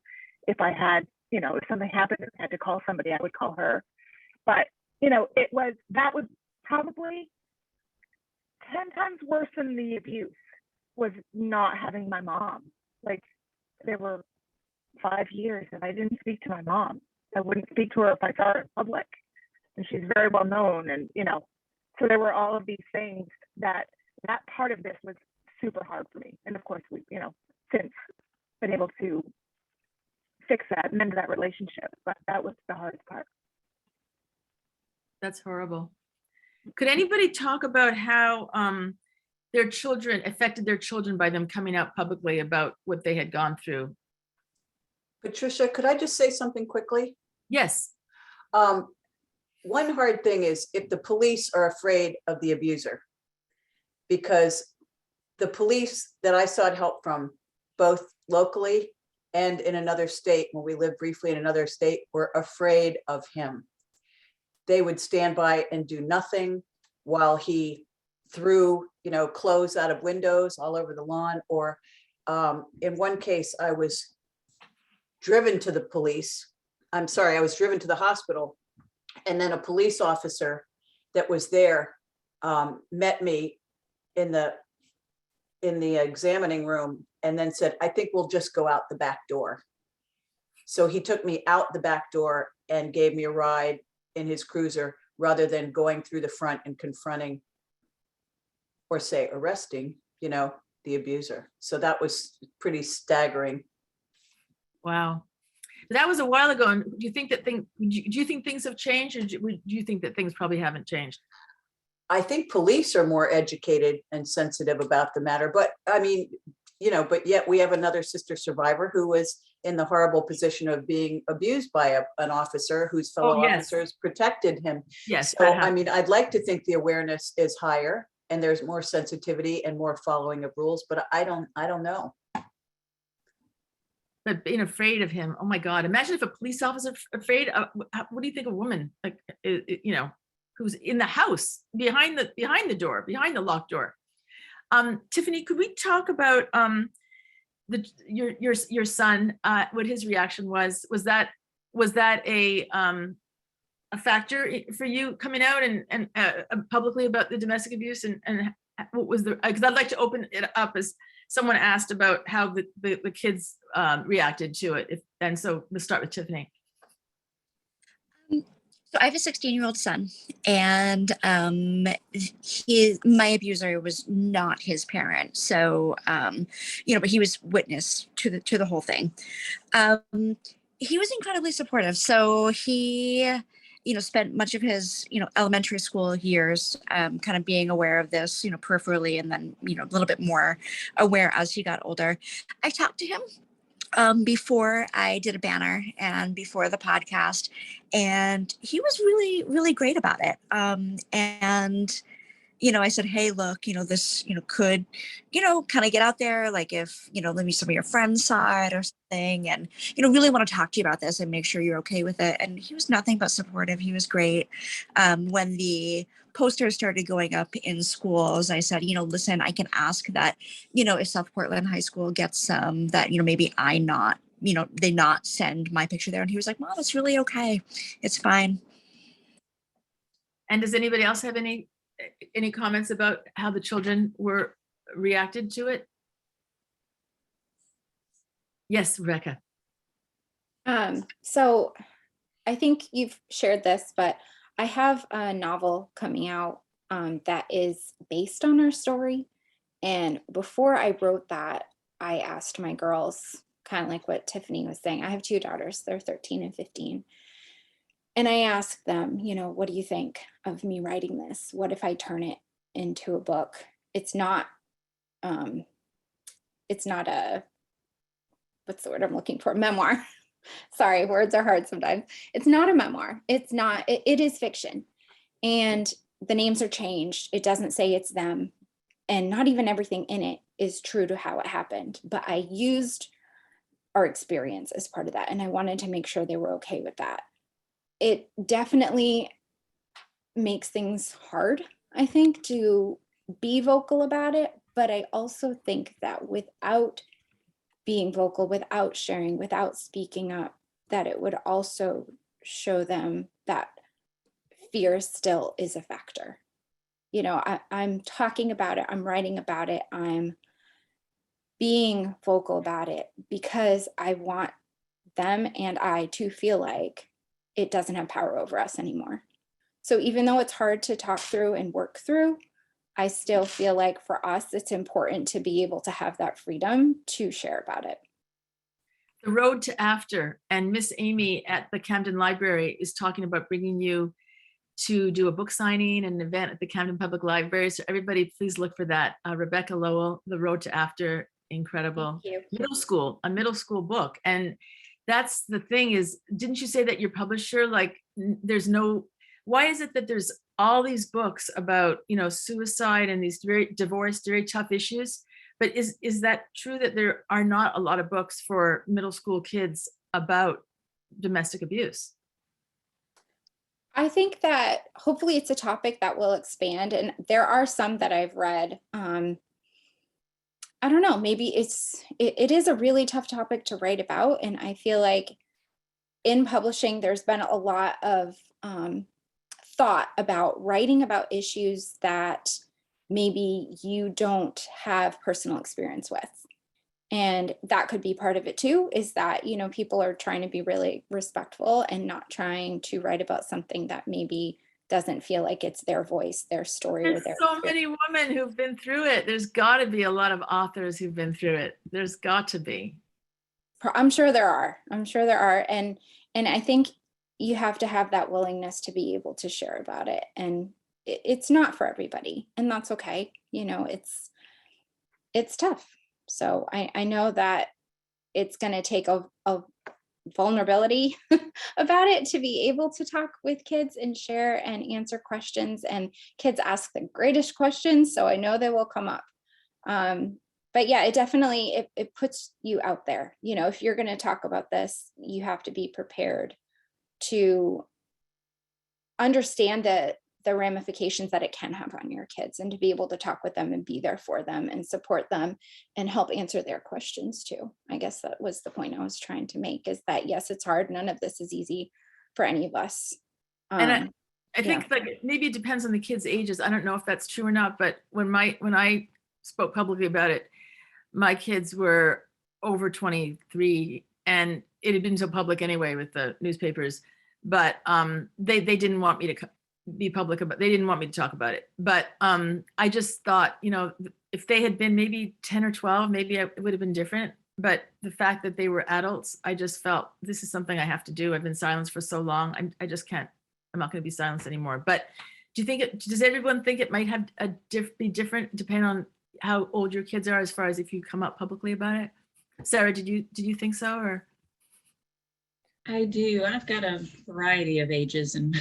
if I had, if something happened and I had to call somebody, I would call her. But, that was probably 10 times worse than the abuse, was not having my mom. Like, there were 5 years that I didn't speak to my mom. I wouldn't speak to her if I saw her in public. And she's very well known. And, so there were all of these things that part of this was super hard for me. And of course, we, since been able to fix that, mend that relationship. But that was the hardest part. That's horrible. Could anybody talk about how their children affected their children by them coming out publicly about what they had gone through? Patricia, could I just say something quickly? Yes. One hard thing is if the police are afraid of the abuser, because the police that I sought help from, both locally and in another state, when we lived briefly in another state, were afraid of him. They would stand by and do nothing while he threw, clothes out of windows all over the lawn, or in one case, I was driven to the police. I'm sorry, I was driven to the hospital. And then a police officer that was there met me in the examining room and then said, I think we'll just go out the back door. So he took me out the back door and gave me a ride in his cruiser rather than going through the front and confronting or say arresting, you know, the abuser. So that was pretty staggering. Wow. That was a while ago. And do you think that do you think things have changed, or do you think that things probably haven't changed? I think police are more educated and sensitive about the matter, but I mean, you know, but yet we have another sister survivor who was in the horrible position of being abused by an officer whose fellow officers protected him. Yes. So, I mean, I'd like to think the awareness is higher and there's more sensitivity and more following of rules, but I don't know. But being afraid of him, oh my God! Imagine if a police officer afraid. What do you think a woman, like, you know, who's in the house behind the door, behind the locked door? Tiffany, could we talk about your son? What his reaction was? Was that a factor for you coming out and publicly about the domestic abuse? And what was the? Because I'd like to open it up as someone asked about how the kids reacted to it. And so let's start with Tiffany. So I have a 16-year-old son, and my abuser was not his parent. So, you know, but he was witness to the whole thing. He was incredibly supportive. So he, you know, spent much of his, you know, elementary school years kind of being aware of this, you know, peripherally, and then, you know, a little bit more aware as he got older. I talked to him before I did a banner and before the podcast, and he was really, really great about it. And, you know, I said, hey, look, you know, this, you know, could, you know, kind of get out there, like if, you know, maybe some of your friends saw it or something, and, you know, really want to talk to you about this and make sure you're okay with it. And he was nothing but supportive. He was great. When the posters started going up in schools, I said, you know, listen, I can ask that, you know, if South Portland High School gets some, that, you know, maybe they not send my picture there. And he was like, Mom, it's really okay. It's fine. And does anybody else have any comments about how the children were reacted to it? Yes, Rebecca. So I think you've shared this, but I have a novel coming out that is based on our story. And before I wrote that, I asked my girls, kind of like what Tiffany was saying. I have two daughters, they're 13 and 15. And I asked them, you know, what do you think of me writing this? What if I turn it into a book? It's not a, what's the word I'm looking for? Memoir. Sorry, words are hard sometimes. It's not a memoir. It's not, it is fiction. And the names are changed. It doesn't say it's them. And not even everything in it is true to how it happened. But I used our experience as part of that. And I wanted to make sure they were okay with that. It definitely makes things hard, I think, to be vocal about it. But I also think that without being vocal, without sharing, without speaking up, that it would also show them that fear still is a factor. You know, I'm talking about it, I'm writing about it, I'm being vocal about it because I want them and I to feel like it doesn't have power over us anymore. So even though it's hard to talk through and work through, I still feel like for us, it's important to be able to have that freedom to share about it. The road to after, and Miss Amy at the Camden Library is talking about bringing you to do a book signing and an event at the Camden Public Library. So everybody, please look for that. Rebecca Lowell, The Road to After, incredible. A middle school book. And that's the thing is, didn't you say that your publisher, like, there's no, why is it that there's all these books about, you know, suicide and these divorce, very tough issues? But is that true that there are not a lot of books for middle school kids about domestic abuse? I think that hopefully it's a topic that will expand, and there are some that I've read. I don't know, maybe it is a really tough topic to write about. And I feel like in publishing, there's been a lot of thought about writing about issues that maybe you don't have personal experience with. And that could be part of it too, is that, you know, people are trying to be really respectful and not trying to write about something that maybe doesn't feel like it's their voice, their story, or There's their so experience. many women who've been through it. There's got to be a lot of authors who've been through it. There's got to be. I'm sure there are. I'm sure there are. And I think you have to have that willingness to be able to share about it. And it's not for everybody, and that's okay. You know, it's tough. So I know that it's going to take a vulnerability about it to be able to talk with kids and share and answer questions. And kids ask the greatest questions, so I know they will come up. But yeah, it definitely, it puts you out there. You know, if you're going to talk about this, you have to be prepared to understand the ramifications that it can have on your kids, and to be able to talk with them and be there for them and support them and help answer their questions too. I guess that was the point I was trying to make, is that yes, it's hard. None of this is easy for any of us. And I think like maybe it depends on the kids' ages. I don't know if that's true or not, but when I spoke publicly about it, my kids were over 23, and it had been so public anyway with the newspapers, but they didn't want me to be public about, they didn't want me to talk about it. But I just thought, you know, if they had been maybe 10 or 12, maybe it would have been different. But the fact that they were adults, I just felt this is something I have to do. I've been silenced for so long. I just can't, I'm not going to be silenced anymore. But do you think does everyone think it might have be different depending on how old your kids are, as far as if you come out publicly about it? Sarah, did you think so, or? I do. I've got a variety of ages in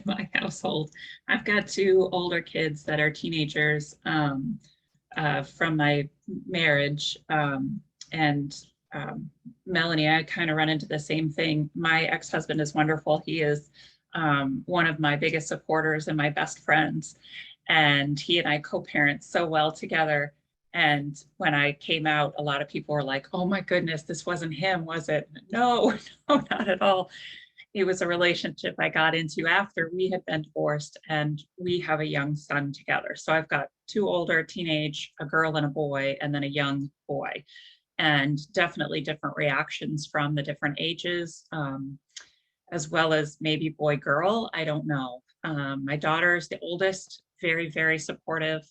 my household. I've got two older kids that are teenagers from my marriage. Melanie, I kind of run into the same thing. My ex-husband is wonderful. He is one of my biggest supporters and my best friends. And he and I co-parent so well together. And when I came out, a lot of people were like, oh my goodness, this wasn't him, was it? No, no, not at all. It was a relationship I got into after we had been divorced, and we have a young son together. So I've got two older teenage, a girl and a boy, and then a young boy, and definitely different reactions from the different ages, as well as maybe boy, girl, I don't know. My daughter is the oldest, very, very supportive.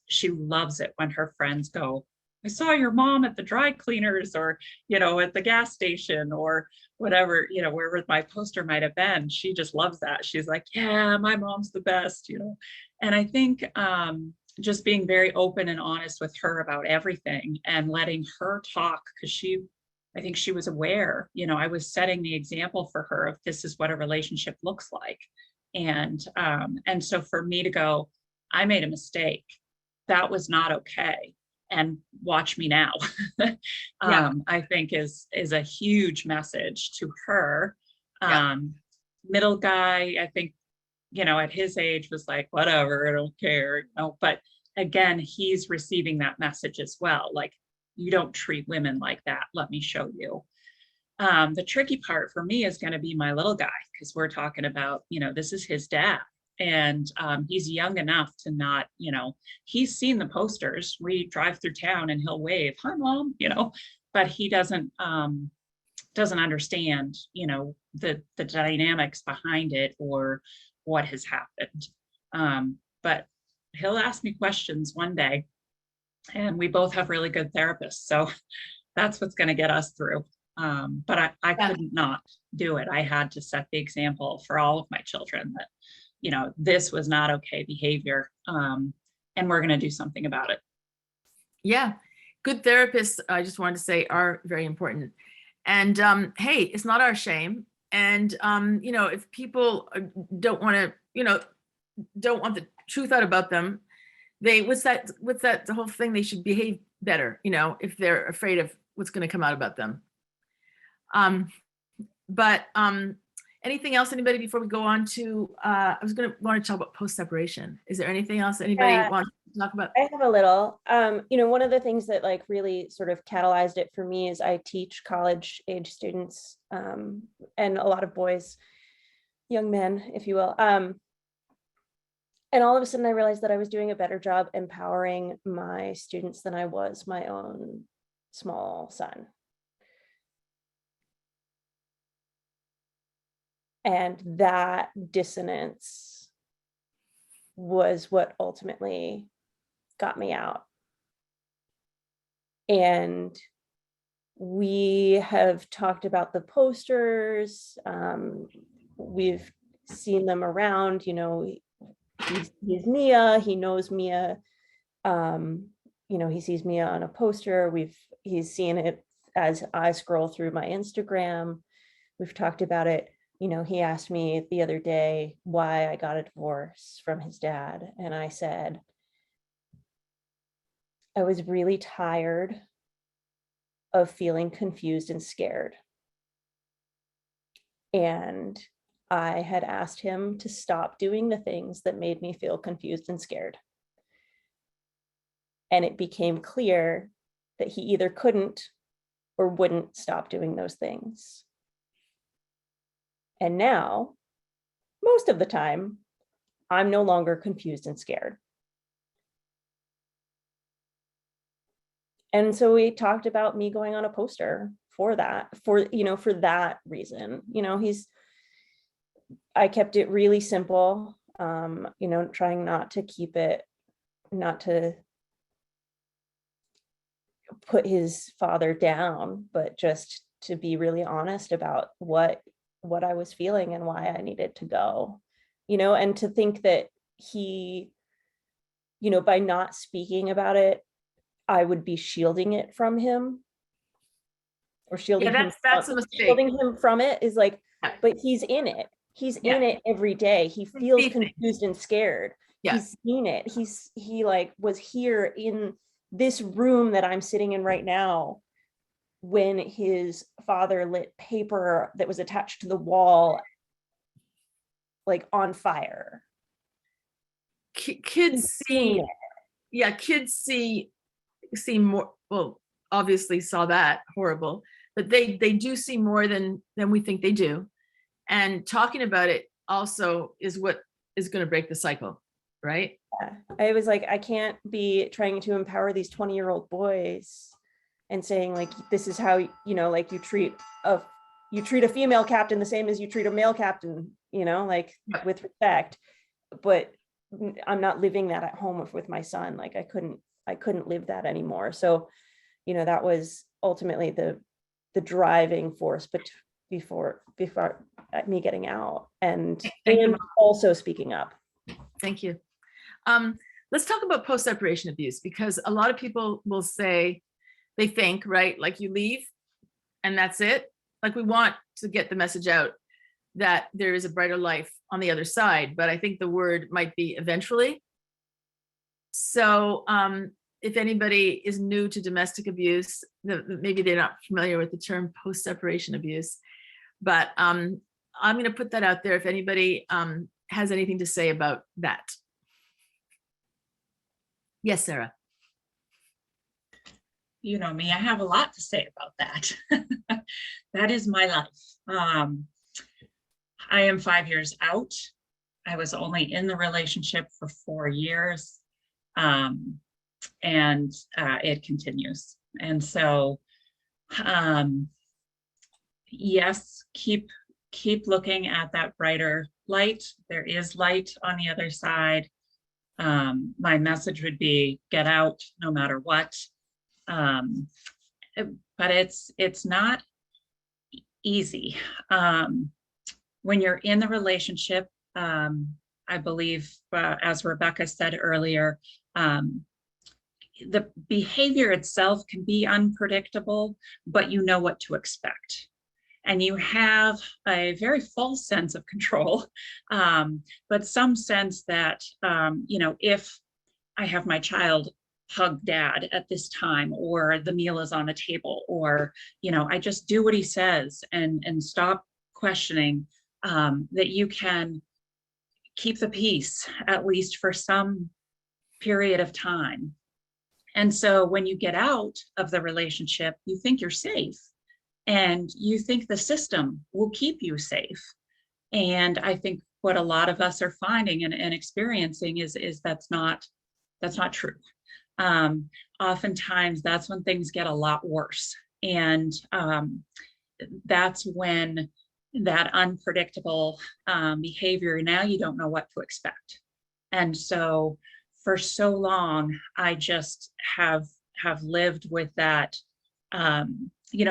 She loves it when her friends go, I saw your mom at the dry cleaners, or, you know, at the gas station, or whatever, you know, wherever my poster might have been. She just loves that. She's like, yeah, my mom's the best, you know. And I think just being very open and honest with her about everything and letting her talk, because I think she was aware, you know, I was setting the example for her of this is what a relationship looks like. And so for me to go, I made a mistake, that was not okay, and watch me now, I think is a huge message to her. Middle guy, I think, you know, at his age was like, whatever, I don't care, you know, but again, he's receiving that message as well. Like, you don't treat women like that. Let me show you. The tricky part for me is going to be my little guy, because we're talking about, you know, this is his dad. And he's young enough to not, you know, he's seen the posters. We drive through town and he'll wave, hi mom, you know, but he doesn't understand, you know, the dynamics behind it or what has happened. But he'll ask me questions one day, and we both have really good therapists. So that's what's going to get us through. But I couldn't not do it. I had to set the example for all of my children that, you know, this was not okay behavior, and we're going to do something about it. Yeah. Good therapists, I just wanted to say, are very important. And hey, it's not our shame. And, you know, if people don't want to, you know, don't want the truth out about them, what's that, the whole thing, they should behave better, you know, if they're afraid of what's going to come out about them. Anything else, anybody, before we go on to, I was going to want to talk about post-separation. Is there anything else anybody wants? talk about? I have a little. One of the things that like really sort of catalyzed it for me is I teach college age students and a lot of boys, young men, if you will. And all of a sudden I realized that I was doing a better job empowering my students than I was my own small son. And that dissonance was what ultimately got me out. And we have talked about the posters. We've seen them around, he's Mia, he knows Mia. He sees Mia on a poster. He's seen it as I scroll through my Instagram. We've talked about it. He asked me the other day why I got a divorce from his dad. And I said, I was really tired of feeling confused and scared. And I had asked him to stop doing the things that made me feel confused and scared. And it became clear that he either couldn't or wouldn't stop doing those things. And now, most of the time, I'm no longer confused and scared. And so we talked about me going on a poster for that reason. I kept it really simple, trying not to put his father down, but just to be really honest about what I was feeling and why I needed to go, and to think that he, by not speaking about it, I would be shielding it from him, or shielding him. That's a mistake. Shielding him from it is like, but he's in it. He's in it every day. He feels confused and scared. Yeah. He's seen it. He was here in this room that I'm sitting in right now when his father lit paper that was attached to the wall like on fire. Kids see more. Well, obviously saw that, horrible, but they do see more than we think they do. And talking about it also is what is going to break the cycle, right? Yeah. I was like, I can't be trying to empower these 20-year-old boys and saying like, this is how, like you treat a female captain the same as you treat a male captain, with respect. But I'm not living that at home with my son. Like I couldn't live that anymore. So, that was ultimately the driving force, but before me getting out and also speaking up. Thank you. Let's talk about post-separation abuse, because a lot of people will say, they think, right, like you leave and that's it. Like we want to get the message out that there is a brighter life on the other side, but I think the word might be eventually. So if anybody is new to domestic abuse, maybe they're not familiar with the term post-separation abuse, but I'm going to put that out there if anybody has anything to say about that. Yes, Sarah. You know me, I have a lot to say about that. That is my life. I am 5 years out. I was only in the relationship for 4 years, and it continues. And so, yes, keep looking at that brighter light. There is light on the other side. My message would be get out no matter what. But it's not easy. When you're in the relationship, I believe, as Rebecca said earlier, the behavior itself can be unpredictable, but you know what to expect. And you have a very false sense of control, but some sense that, if I have my child hug dad at this time, or the meal is on the table, or, I just do what he says and stop questioning, that you can keep the peace, at least for some period of time. And so when you get out of the relationship, you think you're safe and you think the system will keep you safe. And I think what a lot of us are finding and experiencing is that's not true. Oftentimes that's when things get a lot worse. And that's when that unpredictable behavior, now you don't know what to expect. And so for so long, I just have lived with that,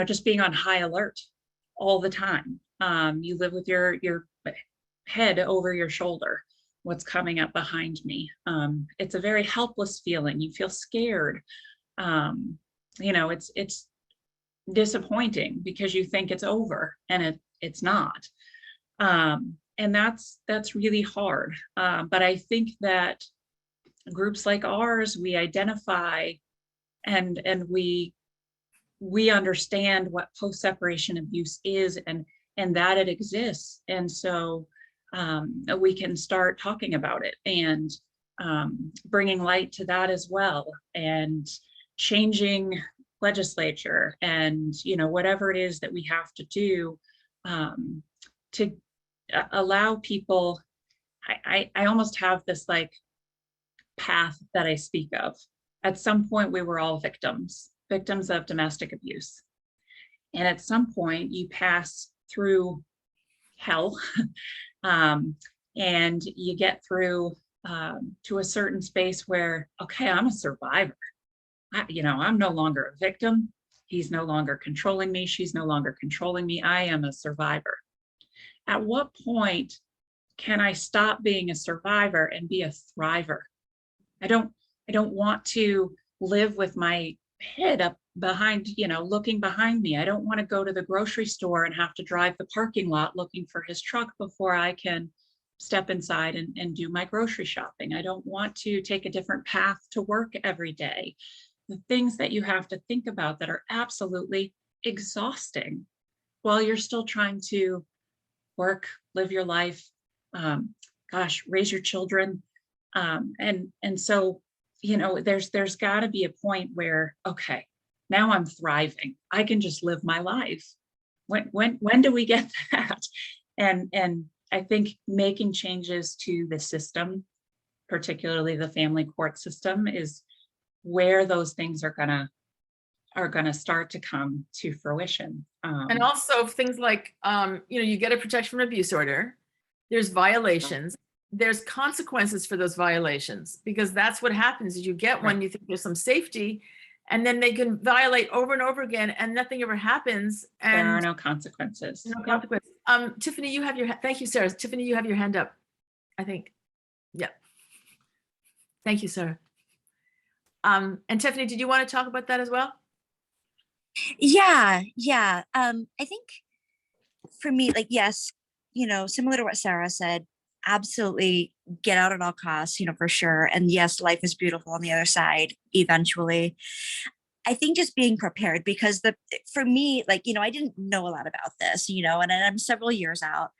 just being on high alert all the time. You live with your head over your shoulder. What's coming up behind me? It's a very helpless feeling. You feel scared. It's disappointing because you think it's over and it's not. And that's really hard. But I think that groups like ours, we identify and we understand what post-separation abuse is and that it exists. And so we can start talking about it and bringing light to that as well, and changing legislature and whatever it is that we have to do to allow people. I almost have this like path that I speak of. At some point we were all victims of domestic abuse, and at some point you pass through hell and you get through to a certain space where, okay, I'm a survivor. I'm no longer a victim. He's no longer controlling me. She's no longer controlling me. I am a survivor. At what point can I stop being a survivor and be a thriver? I don't want to live with my head up behind, looking behind me. I don't want to go to the grocery store and have to drive the parking lot looking for his truck before I can step inside and do my grocery shopping. I don't want to take a different path to work every day. The things that you have to think about that are absolutely exhausting while you're still trying to work, live your life, raise your children. And so, there's got to be a point where, okay, now I'm thriving. I can just live my life. When do we get that? And I think making changes to the system, particularly the family court system, is where those things are gonna start to come to fruition. And also things like, you get a protection from abuse order, there's violations, there's consequences for those violations, because that's what happens is you get one, you think there's some safety, and then they can violate over and over again and nothing ever happens. And there are no consequences. No consequences. Tiffany, you have thank you, Sarah. Tiffany, you have your hand up, I think. Yeah. Thank you, Sarah. And Tiffany, did you want to talk about that as well? Yeah. I think for me, yes, similar to what Sarah said, absolutely get out at all costs, for sure. And yes, life is beautiful on the other side eventually. I think just being prepared, because for me, I didn't know a lot about this, and I'm several years out.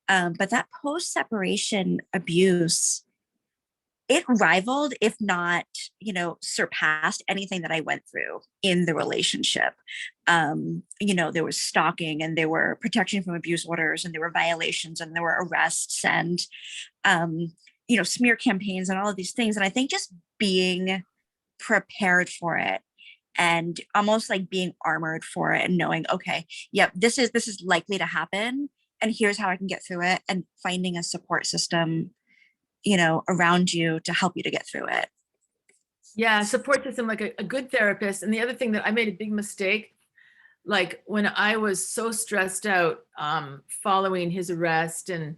But that post-separation abuse, it rivaled, if not, surpassed anything that I went through in the relationship. There was stalking, and there were protection from abuse orders, and there were violations, and there were arrests, and, smear campaigns and all of these things. And I think just being prepared for it and almost like being armored for it and knowing, okay, yep, this is likely to happen, and here's how I can get through it, and finding a support system around you to help you to get through it. Yeah, support system, like a good therapist. And the other thing that I made a big mistake, like when I was so stressed out following his arrest, and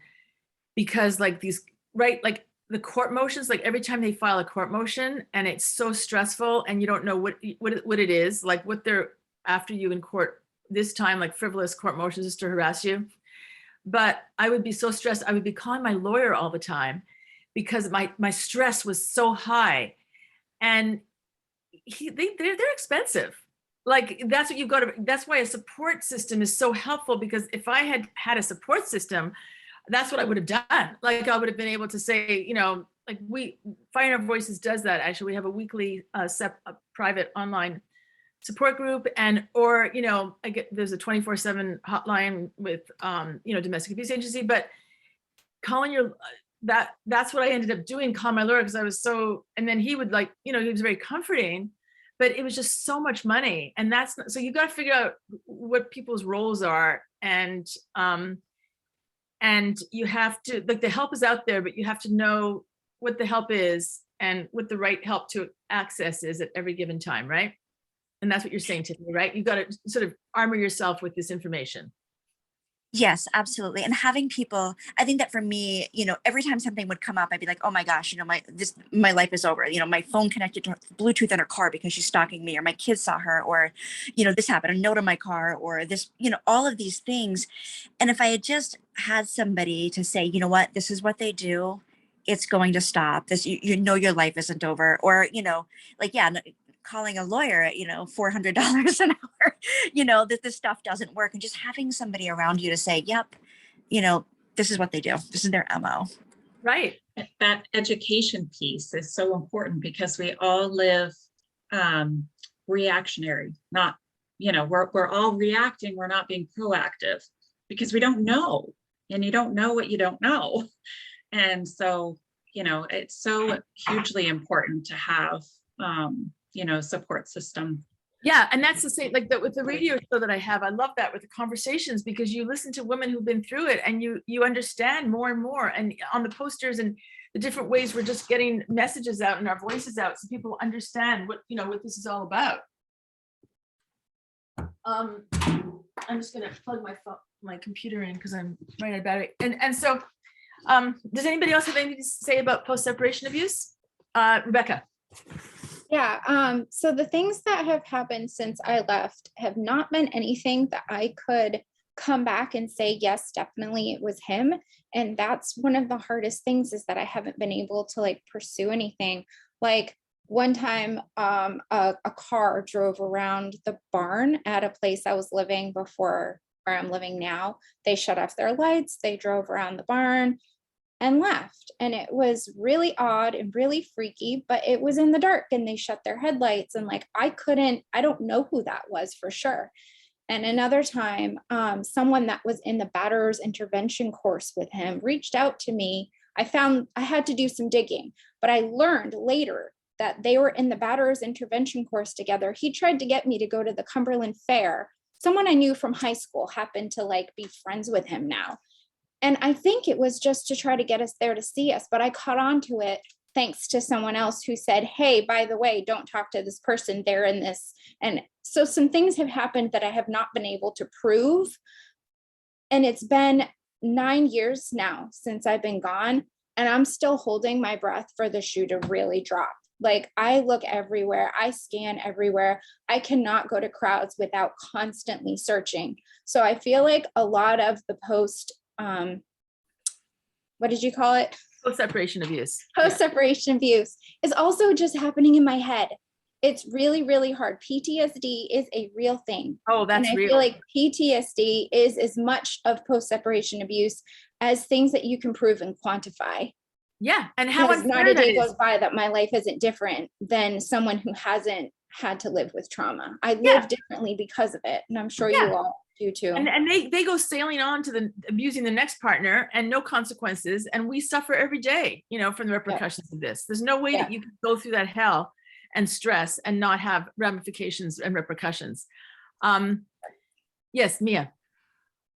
because the court motions, like every time they file a court motion, and it's so stressful, and you don't know what it is, like what they're after you in court this time, like frivolous court motions just to harass you. But I would be so stressed, I would be calling my lawyer all the time, because my stress was so high. And they're expensive. Like that's why a support system is so helpful, because if I had a support system, that's what I would have done. Like I would have been able to say, you know, like Finding Our Voices does that. Actually, we have a weekly private online support group, and or you know, there's a 24/7 hotline with you know, domestic abuse agency. But calling that's what I ended up doing, call my lawyer, because I was so, and then he would like, you know, he was very comforting, but it was just so much money. And that's so you got to figure out what people's roles are, and you have to, like, the help is out there, but you have to know what the help is and what the right help to access is at every given time, right? And that's what you're saying, Tiffany, right? You got to sort of armor yourself with this information. Yes, absolutely. And having people, I think that for me, you know, every time something would come up, I'd be like, oh my gosh, you know, my life is over. You know, my phone connected to Bluetooth in her car because she's stalking me, or my kids saw her, or, you know, this happened, a note on my car, or this, you know, all of these things. And if I had just had somebody to say, you know what, this is what they do, it's going to stop. This, you know, your life isn't over. Or, you know, like, yeah, calling a lawyer at, you know, $400 an hour, you know, that this stuff doesn't work. And just having somebody around you to say, yep, you know, this is what they do. This is their MO. Right. That education piece is so important, because we all live reactionary, not, you know, we're all reacting. We're not being proactive because we don't know, and you don't know what you don't know. And so, you know, it's so hugely important to have, you know, support system. Yeah, and that's the same, like with the radio show that I have, I love that with the conversations, because you listen to women who've been through it, and you understand more and more. And on the posters and the different ways we're just getting messages out and our voices out, so people understand what, you know, what this is all about. I'm just gonna plug my computer in because I'm running out of battery. And so, does anybody else have anything to say about post-separation abuse? Rebecca. Yeah, so the things that have happened since I left have not been anything that I could come back and say, yes, definitely it was him. And that's one of the hardest things, is that I haven't been able to like pursue anything. Like one time, a car drove around the barn at a place I was living before where I'm living now. They shut off their lights, they drove around the barn and left. And it was really odd and really freaky, but it was in the dark and they shut their headlights, and like I don't know who that was for sure. And another time, someone that was in the batterer's intervention course with him reached out to me. I had to do some digging, but I learned later that they were in the batterer's intervention course together. He tried to get me to go to the Cumberland Fair. Someone I knew from high school happened to like be friends with him now. And I think it was just to try to get us there to see us, but I caught on to it thanks to someone else who said, hey, by the way, don't talk to this person, they're in this. And so some things have happened that I have not been able to prove. And it's been 9 years now since I've been gone, and I'm still holding my breath for the shoe to really drop. Like I look everywhere, I scan everywhere. I cannot go to crowds without constantly searching. So I feel like a lot of the what did you call it? Post-separation abuse. Post-separation abuse is also just happening in my head. It's really, really hard. PTSD is a real thing. Oh, that's and I real. feel like PTSD is as much of post-separation abuse as things that you can prove and quantify. Yeah, and how Because unfair not a that day is. goes by that my life isn't different than someone who hasn't had to live with trauma. I Yeah. live differently because of it, and I'm sure Yeah. you all do too. And they go sailing on to the abusing the next partner and no consequences, and we suffer every day, you know, from the repercussions of this. There's no way that you can go through that hell and stress and not have ramifications and repercussions. Yes, Mia.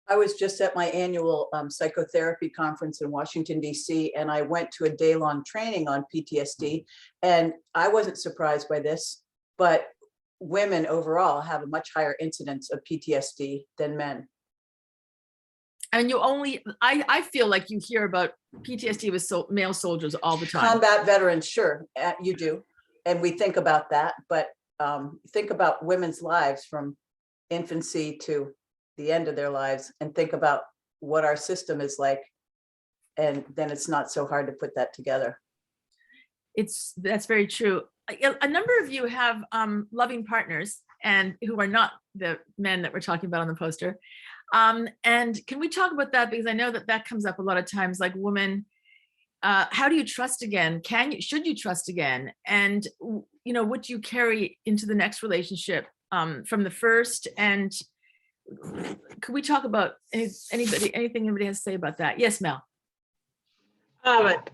I was just at my annual psychotherapy conference in Washington, D.C., and I went to a day-long training on PTSD, and I wasn't surprised by this, but women overall have a much higher incidence of PTSD than men. And I feel like you hear about PTSD with male soldiers all the time. Combat veterans, sure, you do. And we think about that, but think about women's lives from infancy to the end of their lives, and think about what our system is like. And then it's not so hard to put that together. That's very true. A number of you have loving partners, and who are not the men that we're talking about on the poster. And can we talk about that? Because I know that that comes up a lot of times, like women, how do you trust again? Should you trust again? And, what do you carry into the next relationship from the first? And could we talk about anything anybody has to say about that? Yes, Mel.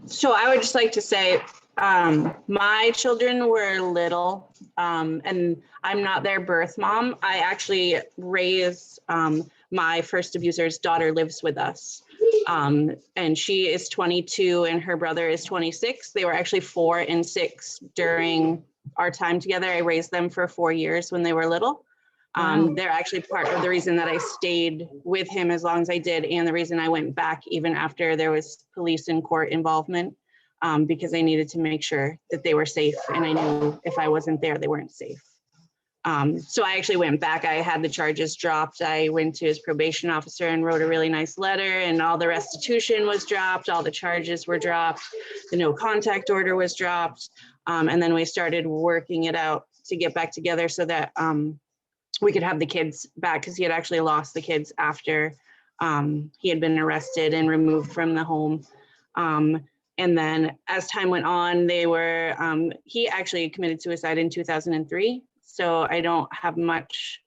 So I would just like to say, my children were little, and I'm not their birth mom. I actually raised my first abuser's daughter lives with us. And she is 22 and her brother is 26. They were actually 4 and 6 during our time together. I raised them for 4 years when they were little. Wow. They're actually part of the reason that I stayed with him as long as I did, and the reason I went back even after there was police and court involvement, because I needed to make sure that they were safe, and I knew if I wasn't there, they weren't safe. So I actually went back. I had the charges dropped. I went to his probation officer and wrote a really nice letter, and all the restitution was dropped. All the charges were dropped. The no contact order was dropped. And then we started working it out to get back together so that we could have the kids back, because he had actually lost the kids after he had been arrested and removed from the home. And then as time went on, he actually committed suicide in 2003. So I don't have much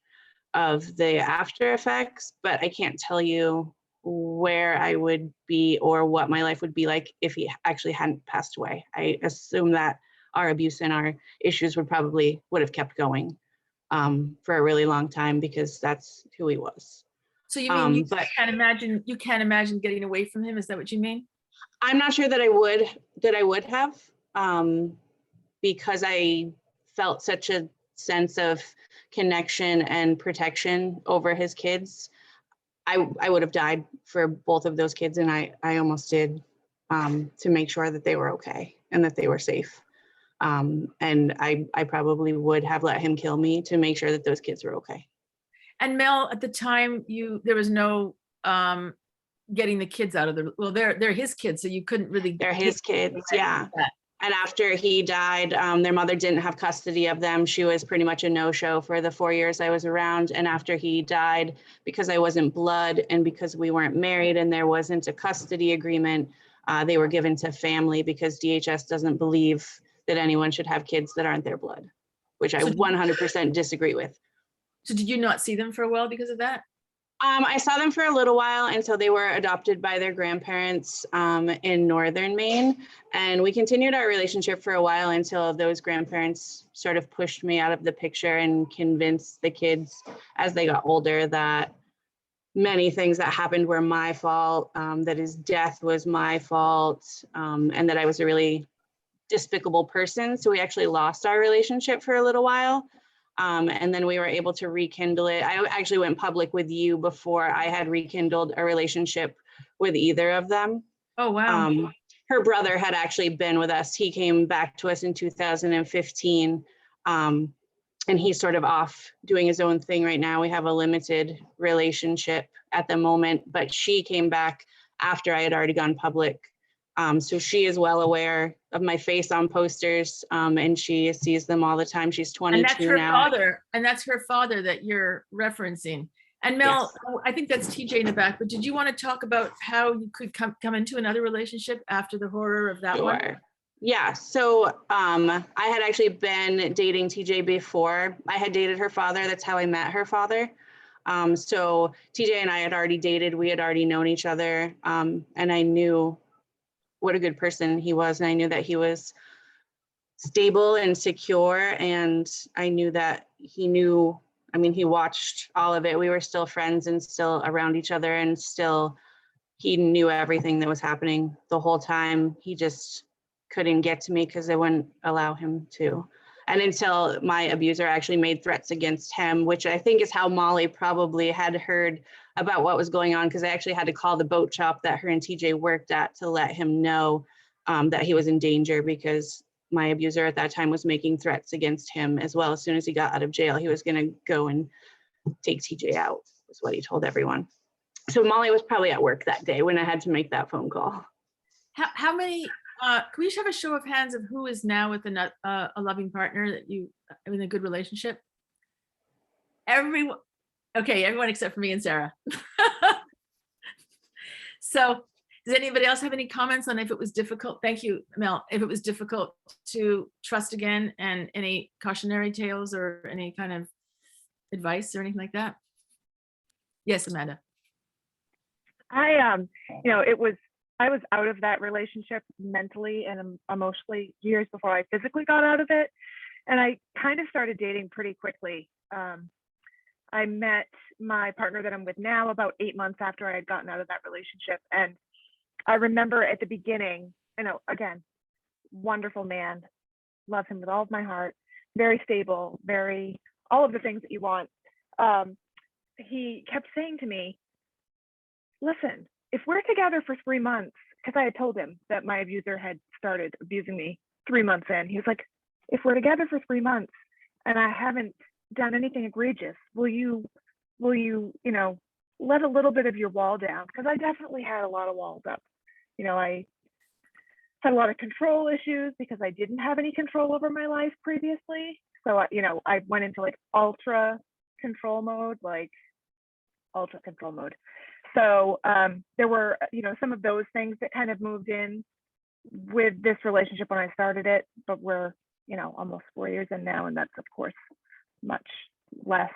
of the after effects, but I can't tell you where I would be or what my life would be like if he actually hadn't passed away. I assume that our abuse and our issues would have kept going for a really long time, because that's who he was. So you mean you can't imagine getting away from him? Is that what you mean? I'm not sure that I would have, because I felt such a sense of connection and protection over his kids. I would have died for both of those kids, and I almost did, to make sure that they were okay and that they were safe. And I probably would have let him kill me to make sure that those kids were okay. And Mel, at the time, there was no getting the kids out of they're his kids, so you couldn't really. They're his kids, yeah. And after he died, their mother didn't have custody of them. She was pretty much a no-show for the 4 years I was around. And after he died, because I wasn't blood and because we weren't married and there wasn't a custody agreement, they were given to family, because DHS doesn't believe that anyone should have kids that aren't their blood, which I 100% disagree with. So did you not see them for a while because of that? I saw them for a little while until they were adopted by their grandparents in northern Maine. And we continued our relationship for a while until those grandparents sort of pushed me out of the picture and convinced the kids as they got older that many things that happened were my fault, that his death was my fault, and that I was a really despicable person. So we actually lost our relationship for a little while. And then we were able to rekindle it. I actually went public with you before I had rekindled a relationship with either of them. Oh, wow. Her brother had actually been with us. He came back to us in 2015. And he's sort of off doing his own thing right now. We have a limited relationship at the moment, but she came back after I had already gone public. So she is well aware of my face on posters, and she sees them all the time. She's 22 now. And that's her father, and that's her father that you're referencing. And Mel, yes. I think that's TJ in the back, but did you want to talk about how you could come into another relationship after the horror of that one? Yeah, so I had actually been dating TJ before. I had dated her father. That's how I met her father. So TJ and I had already dated. We had already known each other, and I knew what a good person he was. And I knew that he was stable and secure. And I knew that he knew, he watched all of it. We were still friends and still around each other, and still he knew everything that was happening the whole time. He just couldn't get to me because I wouldn't allow him to. And until my abuser actually made threats against him, which I think is how Molly probably had heard about what was going on, because I actually had to call the boat shop that her and TJ worked at to let him know that he was in danger, because my abuser at that time was making threats against him as well. As soon as he got out of jail, he was going to go and take TJ out, was what he told everyone. So Molly was probably at work that day when I had to make that phone call. How many, can we just have a show of hands of who is now with a loving partner that you in a good relationship? Okay, everyone except for me and Sarah. So does anybody else have any comments on if it was difficult? Thank you, Mel. If it was difficult to trust again, and any cautionary tales or any kind of advice or anything like that? Yes, Amanda. I I was out of that relationship mentally and emotionally years before I physically got out of it. And I kind of started dating pretty quickly. I met my partner that I'm with now about 8 months after I had gotten out of that relationship. And I remember at the beginning, again, wonderful man, love him with all of my heart, very stable, all of the things that you want. He kept saying to me, listen, if we're together for 3 months, because I had told him that my abuser had started abusing me 3 months in, he was like, if we're together for 3 months and I haven't done anything egregious, will you, let a little bit of your wall down? Because I definitely had a lot of walls up. I had a lot of control issues because I didn't have any control over my life previously. So, I went into like ultra control mode. So there were, some of those things that kind of moved in with this relationship when I started it, but we're, almost 4 years in now, and that's of course much less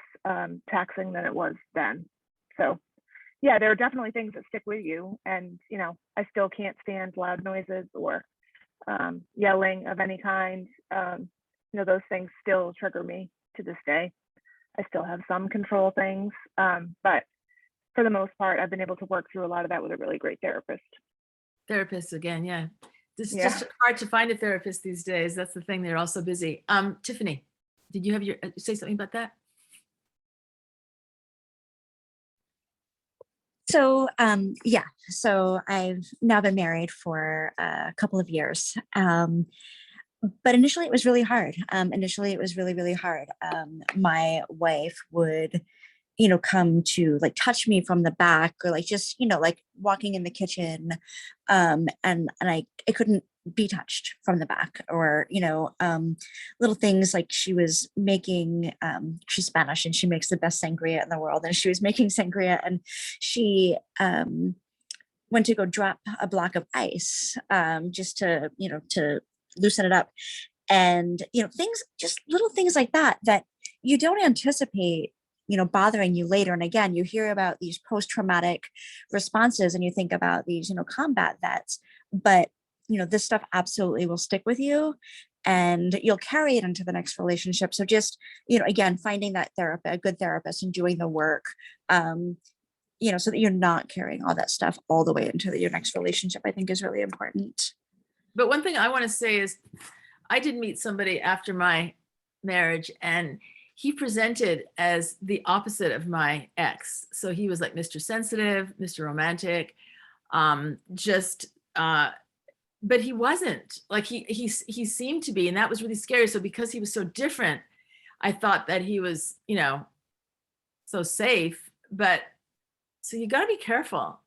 taxing than it was then. So yeah, there are definitely things that stick with you, and I still can't stand loud noises or yelling of any kind. Those things still trigger me to this day. I still have some control things, but for the most part, I've been able to work through a lot of that with a really great therapist. Therapists again, yeah. It's Yeah. just hard to find a therapist these days. That's the thing, they're all so busy. Tiffany, did you have say something about that? So yeah, so I've now been married for a couple of years. But initially it was really hard. Initially it was really, really hard. My wife would, come to like touch me from the back, or like just, like walking in the kitchen. And I couldn't be touched from the back, or, little things like she was making, she's Spanish and she makes the best sangria in the world. And she was making sangria, and she went to go drop a block of ice just to, to loosen it up. And, things, just little things like that, that you don't anticipate, bothering you later. And again, you hear about these post-traumatic responses and you think about these, combat vets, but, this stuff absolutely will stick with you and you'll carry it into the next relationship. So just, again, finding that therapist, a good therapist, and doing the work, so that you're not carrying all that stuff all the way into your next relationship, I think is really important. But one thing I want to say is I did meet somebody after my marriage, and he presented as the opposite of my ex. So he was like Mr. Sensitive, Mr. Romantic, but he wasn't. Like he seemed to be, and that was really scary. So because he was so different, I thought that he was, so safe. But so you got to be careful.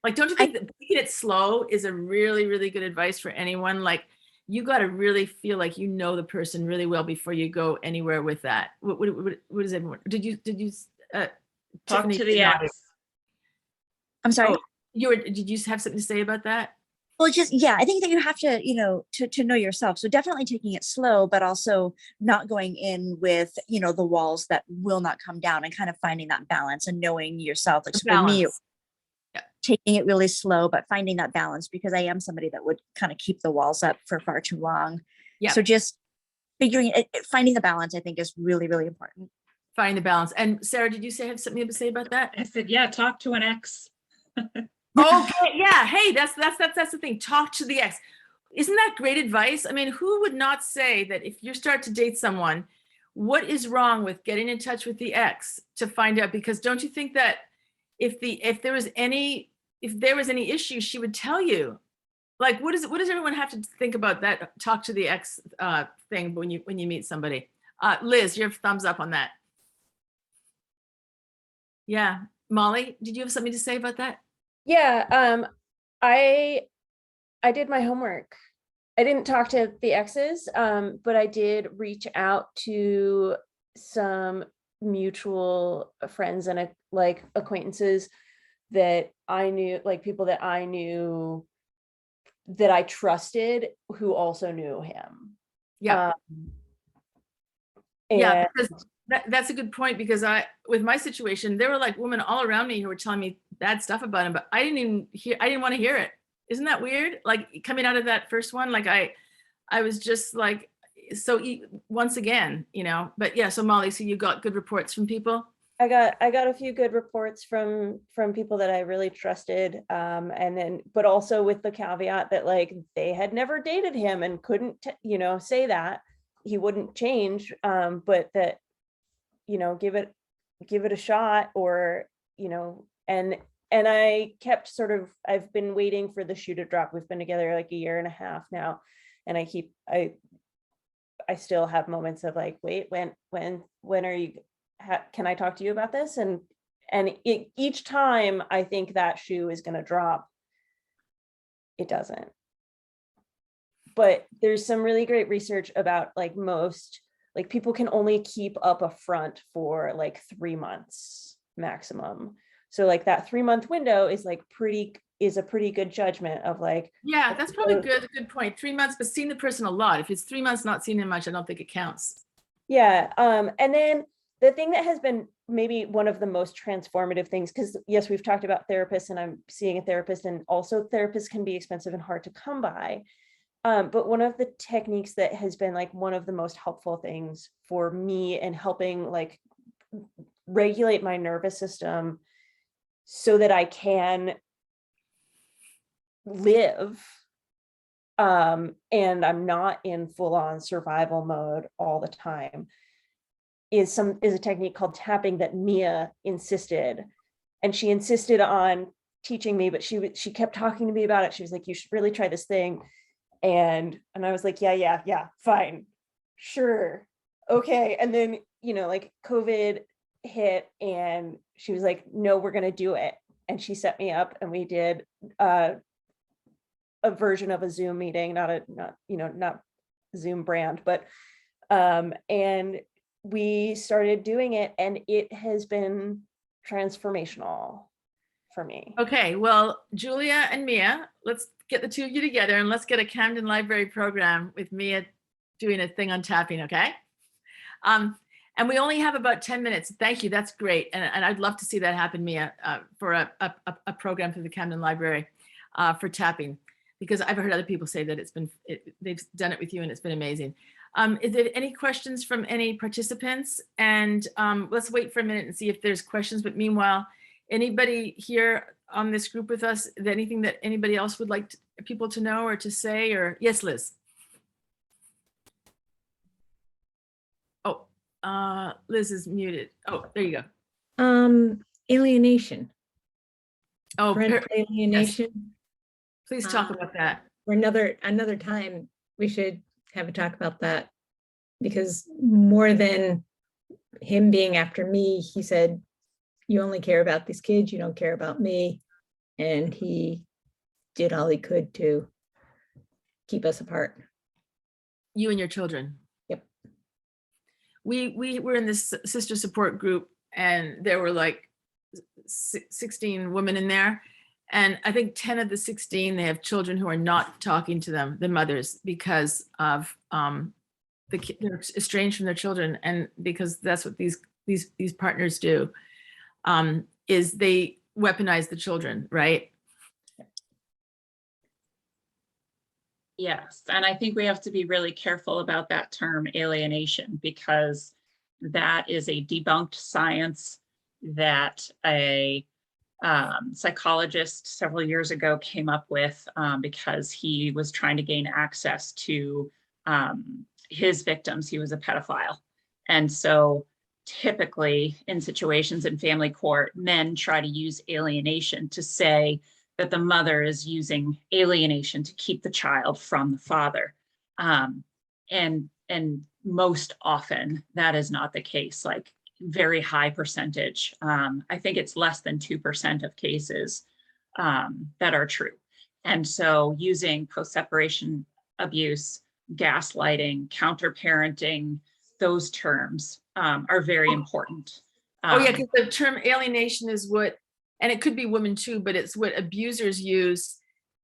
Like, don't you think that taking it slow is a really, really good advice for anyone? Like, you got to really feel like the person really well before you go anywhere with that. What is everyone? Did you Talk to the ex. I'm sorry. Did you have something to say about that? Well, yeah, I think that you have to, to know yourself. So definitely taking it slow, but also not going in with, the walls that will not come down, and kind of finding that balance and knowing yourself. Like, so for me, taking it really slow, but finding that balance, because I am somebody that would kind of keep the walls up for far too long. Yeah. So just finding the balance, I think, is really, really important. Finding the balance. And Sarah, did you have something to say about that? I said, yeah, talk to an ex. Okay, yeah. Hey, that's the thing. Talk to the ex. Isn't that great advice? I mean, who would not say that if you start to date someone, what is wrong with getting in touch with the ex to find out? Because don't you think that if there was any issue, she would tell you? Like, what does everyone have to think about that? Talk to the ex thing when you meet somebody. Liz, your thumbs up on that. Yeah, Molly, did you have something to say about that? Yeah, I did my homework. I didn't talk to the exes, but I did reach out to some mutual friends and like acquaintances that I knew, like people that I knew that I trusted who also knew him. Yeah. Yeah, And because that's a good point, because with my situation, there were like women all around me who were telling me bad stuff about him, but I didn't want to hear it. Isn't that weird? Like coming out of that first one, like I was just like, once again, but yeah. So Molly, so you got good reports from people? I got a few good reports from people that I really trusted, and then but also with the caveat that like they had never dated him and couldn't say that he wouldn't change, but that give it a shot, or and I kept I've been waiting for the shoe to drop. We've been together like a year and a half now, and I still have moments of like, wait, when are you? Can I talk to you about this? And each time I think that shoe is going to drop, it doesn't. But there's some really great research about like most, like people can only keep up a front for like 3 months maximum. So like that 3-month window is like a pretty good judgment of like. Yeah, that's probably a good point. 3 months, but seeing the person a lot. If it's 3 months not seeing him much, I don't think it counts. Yeah. And then the thing that has been maybe one of the most transformative things, because yes, we've talked about therapists and I'm seeing a therapist, and also therapists can be expensive and hard to come by. But one of the techniques that has been like one of the most helpful things for me in helping like regulate my nervous system so that I can live, and I'm not in full-on survival mode all the time, is a technique called tapping that Mia insisted. And she insisted on teaching me, but she kept talking to me about it. She was like, you should really try this thing. And I was like, yeah, fine, sure, okay. And then, like COVID hit and she was like, no, we're going to do it. And she set me up and we did a version of a Zoom meeting, not Zoom brand, but, and we started doing it and it has been transformational for me. Okay, well, Julia and Mia, let's get the two of you together and let's get a Camden Library program with Mia doing a thing on tapping, okay? And we only have about 10 minutes. Thank you, that's great. And I'd love to see that happen, Mia, for a program through the Camden Library for tapping, because I've heard other people say that they've done it with you and it's been amazing. Is there any questions from any participants? And let's wait for a minute and see if there's questions. But meanwhile, anybody here on this group with us, anything that anybody else would like people to know or to say? Or yes, Liz. Oh, Liz is muted. Oh, there you go. Alienation. Oh, alienation. Yes. Please talk about that. For another time, we should have a talk about that, because more than him being after me, he said, you only care about these kids, you don't care about me. And he did all he could to keep us apart. You and your children. Yep. We were in this sister support group and there were like 16 women in there. And I think 10 of the 16, they have children who are not talking to them, the mothers, because of they're estranged from their children. And because that's what these partners do, is they weaponize the children, right? Yes, and I think we have to be really careful about that term alienation, because that is a debunked science that a psychologist several years ago came up with because he was trying to gain access to his victims. He was a pedophile. And so typically in situations in family court, men try to use alienation to say that the mother is using alienation to keep the child from the father. And most often that is not the case, like very high percentage. I think it's less than 2% of cases that are true. And so using post-separation abuse, gaslighting, counter-parenting, those terms are very important. Oh yeah, because the term alienation is what, and it could be women too, but it's what abusers use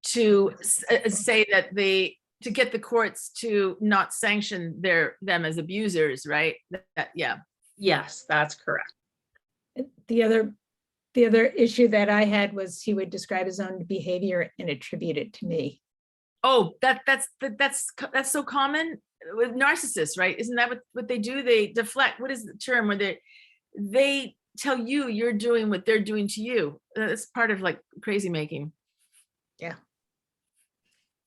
to say that to get the courts to not sanction them as abusers, right? Yeah. Yes, that's correct. The other issue that I had was he would describe his own behavior and attribute it to me. Oh, that's so common with narcissists, right? Isn't that what they do? They deflect. What is the term where they tell you you're doing what they're doing to you? That's part of like crazy making. Yeah.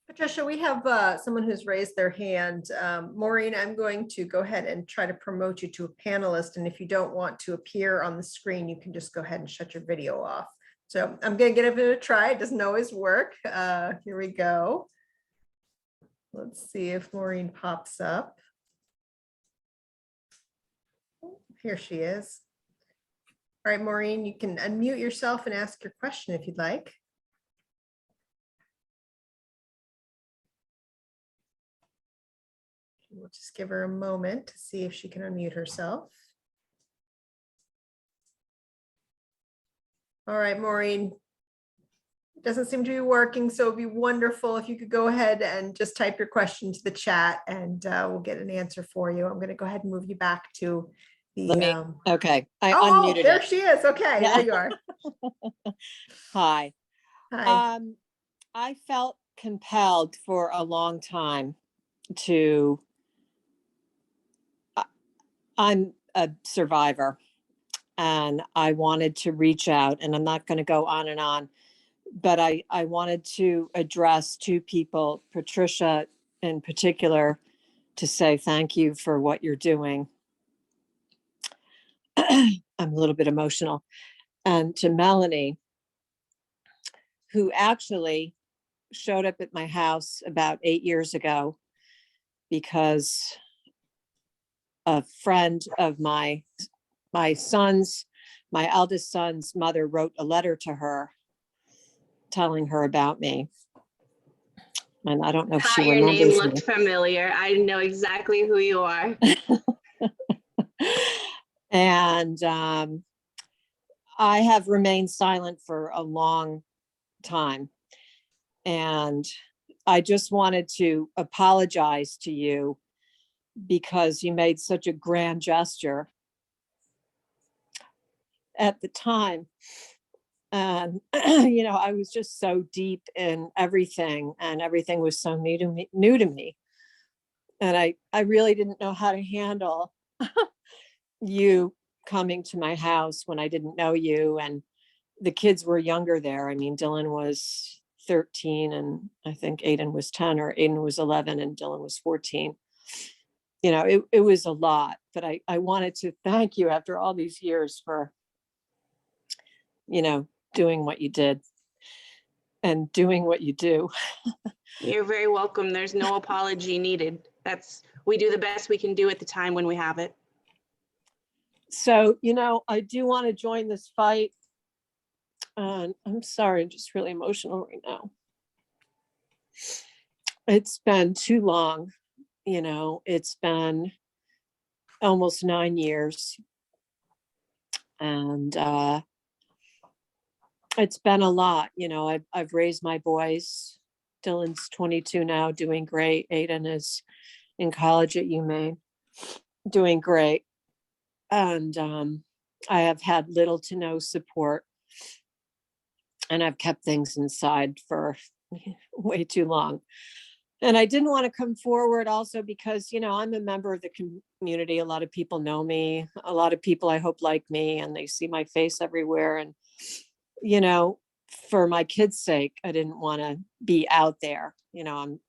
Patricia, we have someone who's raised their hand. Maureen, I'm going to go ahead and try to promote you to a panelist. And if you don't want to appear on the screen, you can just go ahead and shut your video off. So I'm going to give it a try. It doesn't always work. Here we go. Let's see if Maureen pops up. Here she is. All right, Maureen, you can unmute yourself and ask your question if you'd like. We'll just give her a moment to see if she can unmute herself. All right, Maureen. It doesn't seem to be working, so it'd be wonderful if you could go ahead and just type your question to the chat and we'll get an answer for you. I'm going to go ahead and move you back to the. Okay, I Oh, unmuted there it. she is. Okay, Yeah. there you are. Hi. Hi. I felt compelled for a long time to. I'm a survivor, and I wanted to reach out, and I'm not going to go on and on, but I wanted to address two people, Patricia in particular, to say thank you for what you're doing. I'm a little bit emotional. And to Melanie, who actually showed up at my house about 8 years ago because a friend of my eldest son's mother wrote a letter to her telling her about me. And I don't know if she Your name remembers looked familiar. I know exactly who you are. And I have remained silent for a long time. And I just wanted to apologize to you because you made such a grand gesture at the time. And, I was just so deep in everything, and everything was so new to me. And I really didn't know how to handle you coming to my house when I didn't know you. And the kids were younger there. I mean, Dylan was 13 and I think Aiden was 10, or Aiden was 11 and Dylan was 14. It was a lot, but I wanted to thank you after all these years for, doing what you did and doing what you do. You're very welcome. There's no apology needed. We do the best we can do at the time when we have it. So, I do want to join this fight. And I'm sorry, I'm just really emotional right now. It's been too long. It's been almost 9 years. And it's been a lot. I've raised my boys. Dylan's 22 now, doing great. Aiden is in college at UMaine, doing great. And I have had little to no support. And I've kept things inside for way too long. And I didn't want to come forward also because, I'm a member of the community. A lot of people know me. A lot of people I hope like me, and they see my face everywhere. And, for my kids' sake, I didn't want to be out there. I'm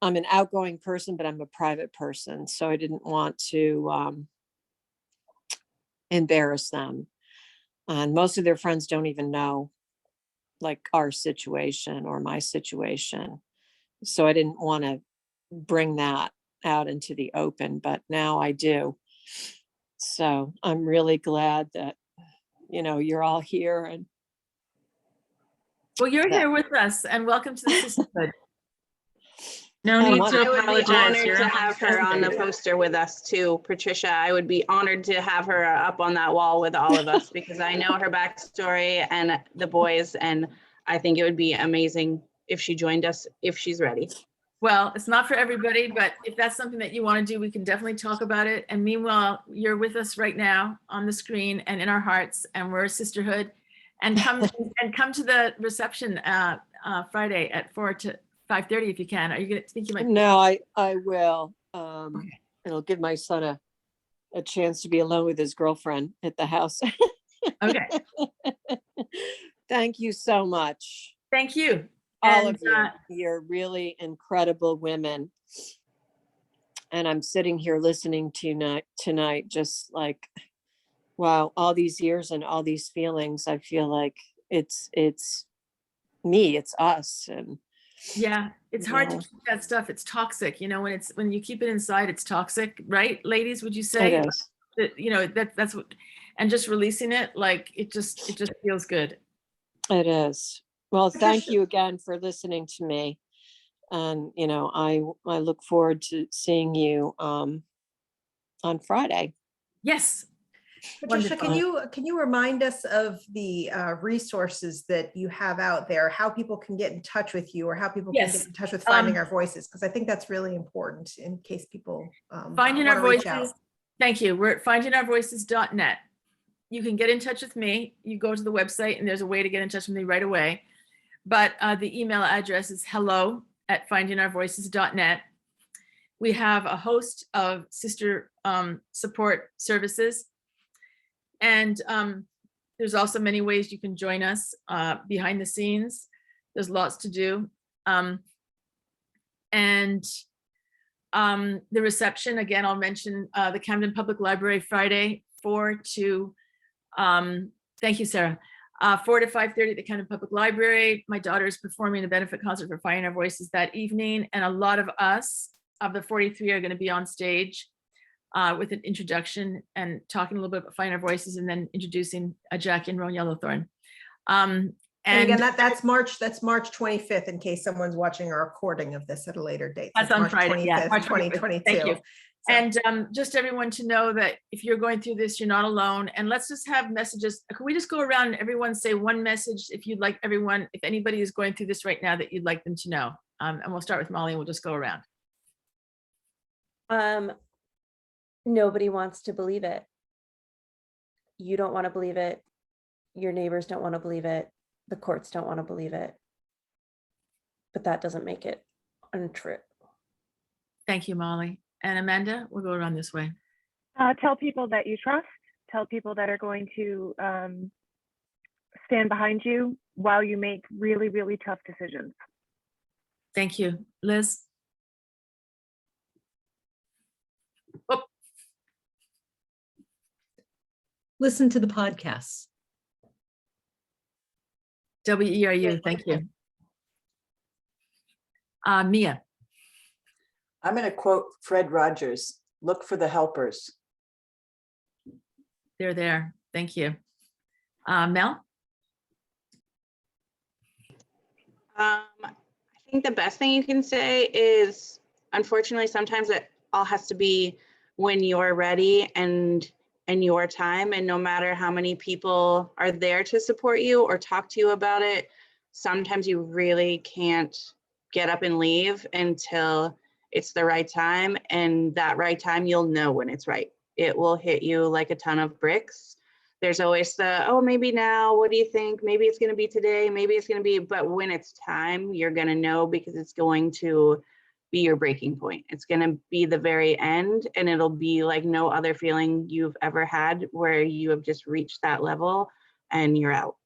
an outgoing person, but I'm a private person. So I didn't want to embarrass them. And most of their friends don't even know like our situation or my situation. So I didn't want to bring that out into the open, but now I do. So I'm really glad that, you're all here. And well, you're here with us, and welcome to the sisterhood. No Oh, need what- to I would be apologize. honored You're to on have her on the poster with us too, Patricia. I would be honored to have her up on that wall with all of us because I know her backstory and the boys, and I think it would be amazing if she joined us, if she's ready. Well, it's not for everybody, but if that's something that you want to do, we can definitely talk about it. And meanwhile, you're with us right now on the screen and in our hearts, and we're a sisterhood. And come to the reception Friday at 4 to 5:30 if you can. Are you gonna think you might? No, I will. Okay. It'll give my son a chance to be alone with his girlfriend at the house. Okay, Thank you so much. thank you. All And, of you. You're really incredible women. And I'm sitting here listening to you tonight, just like, wow, all these years and all these feelings. I feel like it's me, it's us. And Yeah, it's hard to Yeah. keep that stuff. It's toxic, when you keep it inside, it's toxic, right? Ladies, would you it say is. that, that's what, and just releasing it, like, it just feels good. It is. Well, thank Patricia- you again for listening to me. And, I look forward to seeing you on Friday. Yes. Patricia, Wonderful. can you remind us of the resources that you have out there, how people can get in touch with you, or how people can Yes. get in touch with Finding Um, Our Voices? Because I think that's really important in case people Finding Our wanna reach out. Voices. Thank you. We're at findingourvoices.net. You can get in touch with me. You go to the website and there's a way to get in touch with me right away. But the email address is hello@findingourvoices.net. We have a host of sister support services. And there's also many ways you can join us behind the scenes. There's lots to do. And the reception, again, I'll mention the Camden Public Library Friday, 4 to, thank you, Sarah, 4 to 5:30 at the Camden Public Library. My daughter is performing a benefit concert for Finding Our Voices that evening, and a lot of us, of the 43, are going to be on stage with an introduction and talking a little bit about Finding Our Voices, and then introducing Jackie and Roan Yellowthorn. And again, that's March 25th, in case someone's watching a recording of this at a later date. So That's on March Friday, yeah, 25th, March 25th. 2022. Thank you. So- And just everyone to know that if you're going through this, you're not alone. And let's just have messages. Can we just go around and everyone say one message if you'd like everyone, if anybody is going through this right now that you'd like them to know? And we'll start with Molly and we'll just go around. Nobody wants to believe it. You don't want to believe it. Your neighbors don't want to believe it. The courts don't want to believe it. But that doesn't make it untrue. Thank you, Molly. And Amanda, we'll go around this way. Tell people that you trust. Tell people that are going to stand behind you while you make really, really tough decisions. Thank you. Liz? Oh, Listen to the podcasts. WERU, thank you. Mia? I'm going to quote Fred Rogers, look for the helpers. They're there. Thank you. Mel? I think the best thing you can say is, unfortunately, sometimes it all has to be when you're ready and your time. And no matter how many people are there to support you or talk to you about it, sometimes you really can't get up and leave until it's the right time. And that right time, you'll know when it's right. It will hit you like a ton of bricks. There's always the, oh, maybe now, what do you think? Maybe it's going to be today, maybe it's going to be, but when it's time, you're going to know, because it's going to be your breaking point. It's going to be the very end, and it'll be like no other feeling you've ever had, where you have just reached that level and you're out.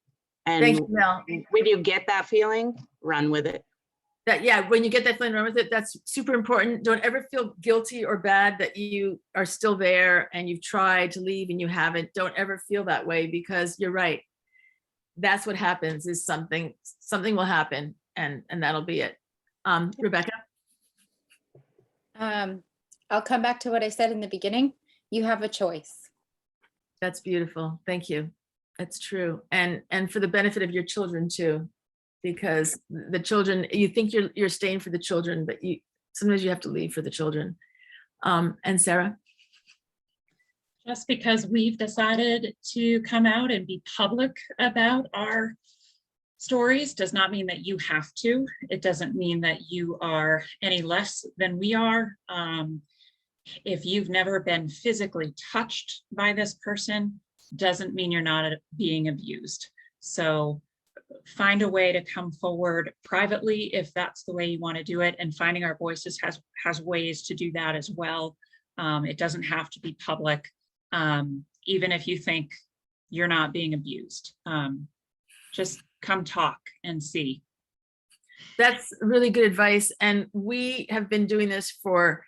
And Thank you, Mel. when you get that feeling, run with it. That, yeah, when you get that feeling, run with it. That's super important. Don't ever feel guilty or bad that you are still there and you've tried to leave and you haven't. Don't ever feel that way, because you're right. That's what happens, is something will happen, and that'll be it. Rebecca? I'll come back to what I said in the beginning. You have a choice. That's beautiful. Thank you. That's true. And for the benefit of your children too, because the children, you think you're staying for the children, but sometimes you have to leave for the children. And Sarah? Just because we've decided to come out and be public about our stories does not mean that you have to. It doesn't mean that you are any less than we are. If you've never been physically touched by this person, doesn't mean you're not being abused. So find a way to come forward privately if that's the way you want to do it. And Finding Our Voices has ways to do that as well. It doesn't have to be public, even if you think you're not being abused. Just come talk and see. That's really good advice. And we have been doing this for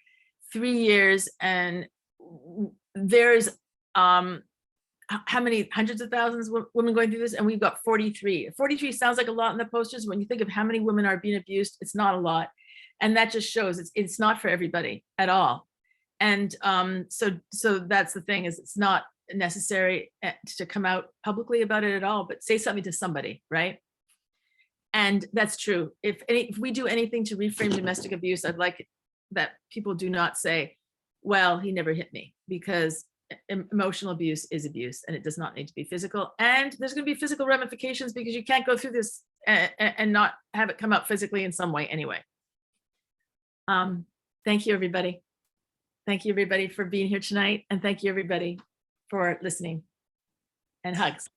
3 years, and there's how many hundreds of thousands of women going through this, and we've got 43. 43 sounds like a lot in the posters. When you think of how many women are being abused, it's not a lot. And that just shows it's not for everybody at all. And so that's the thing, is it's not necessary to come out publicly about it at all, but say something to somebody, right? And that's true. If we do anything to reframe domestic abuse, I'd like that people do not say, well, he never hit me, because emotional abuse is abuse, and it does not need to be physical. And there's going to be physical ramifications, because you can't go through this and not have it come out physically in some way anyway. Thank you, everybody. Thank you, everybody, for being here tonight. And thank you, everybody, for listening. And hugs.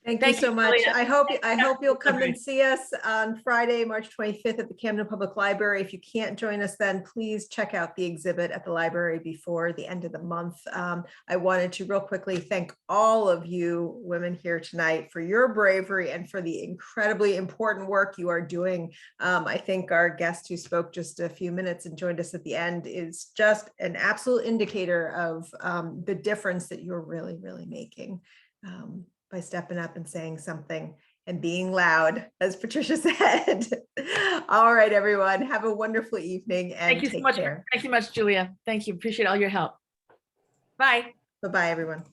Thank you so much. Julia. I hope you'll come Library. and see us on Friday, March 25th at the Camden Public Library. If you can't join us then, please check out the exhibit at the library before the end of the month. I wanted to real quickly thank all of you women here tonight for your bravery and for the incredibly important work you are doing. I think our guest who spoke just a few minutes and joined us at the end is just an absolute indicator of the difference that you're really, really making. By stepping up and saying something and being loud, as Patricia said. All right, everyone, have a wonderful evening and Thank you so take much. care. Thank you much, Julia. Thank you. Appreciate all your help. Bye. Bye-bye, everyone.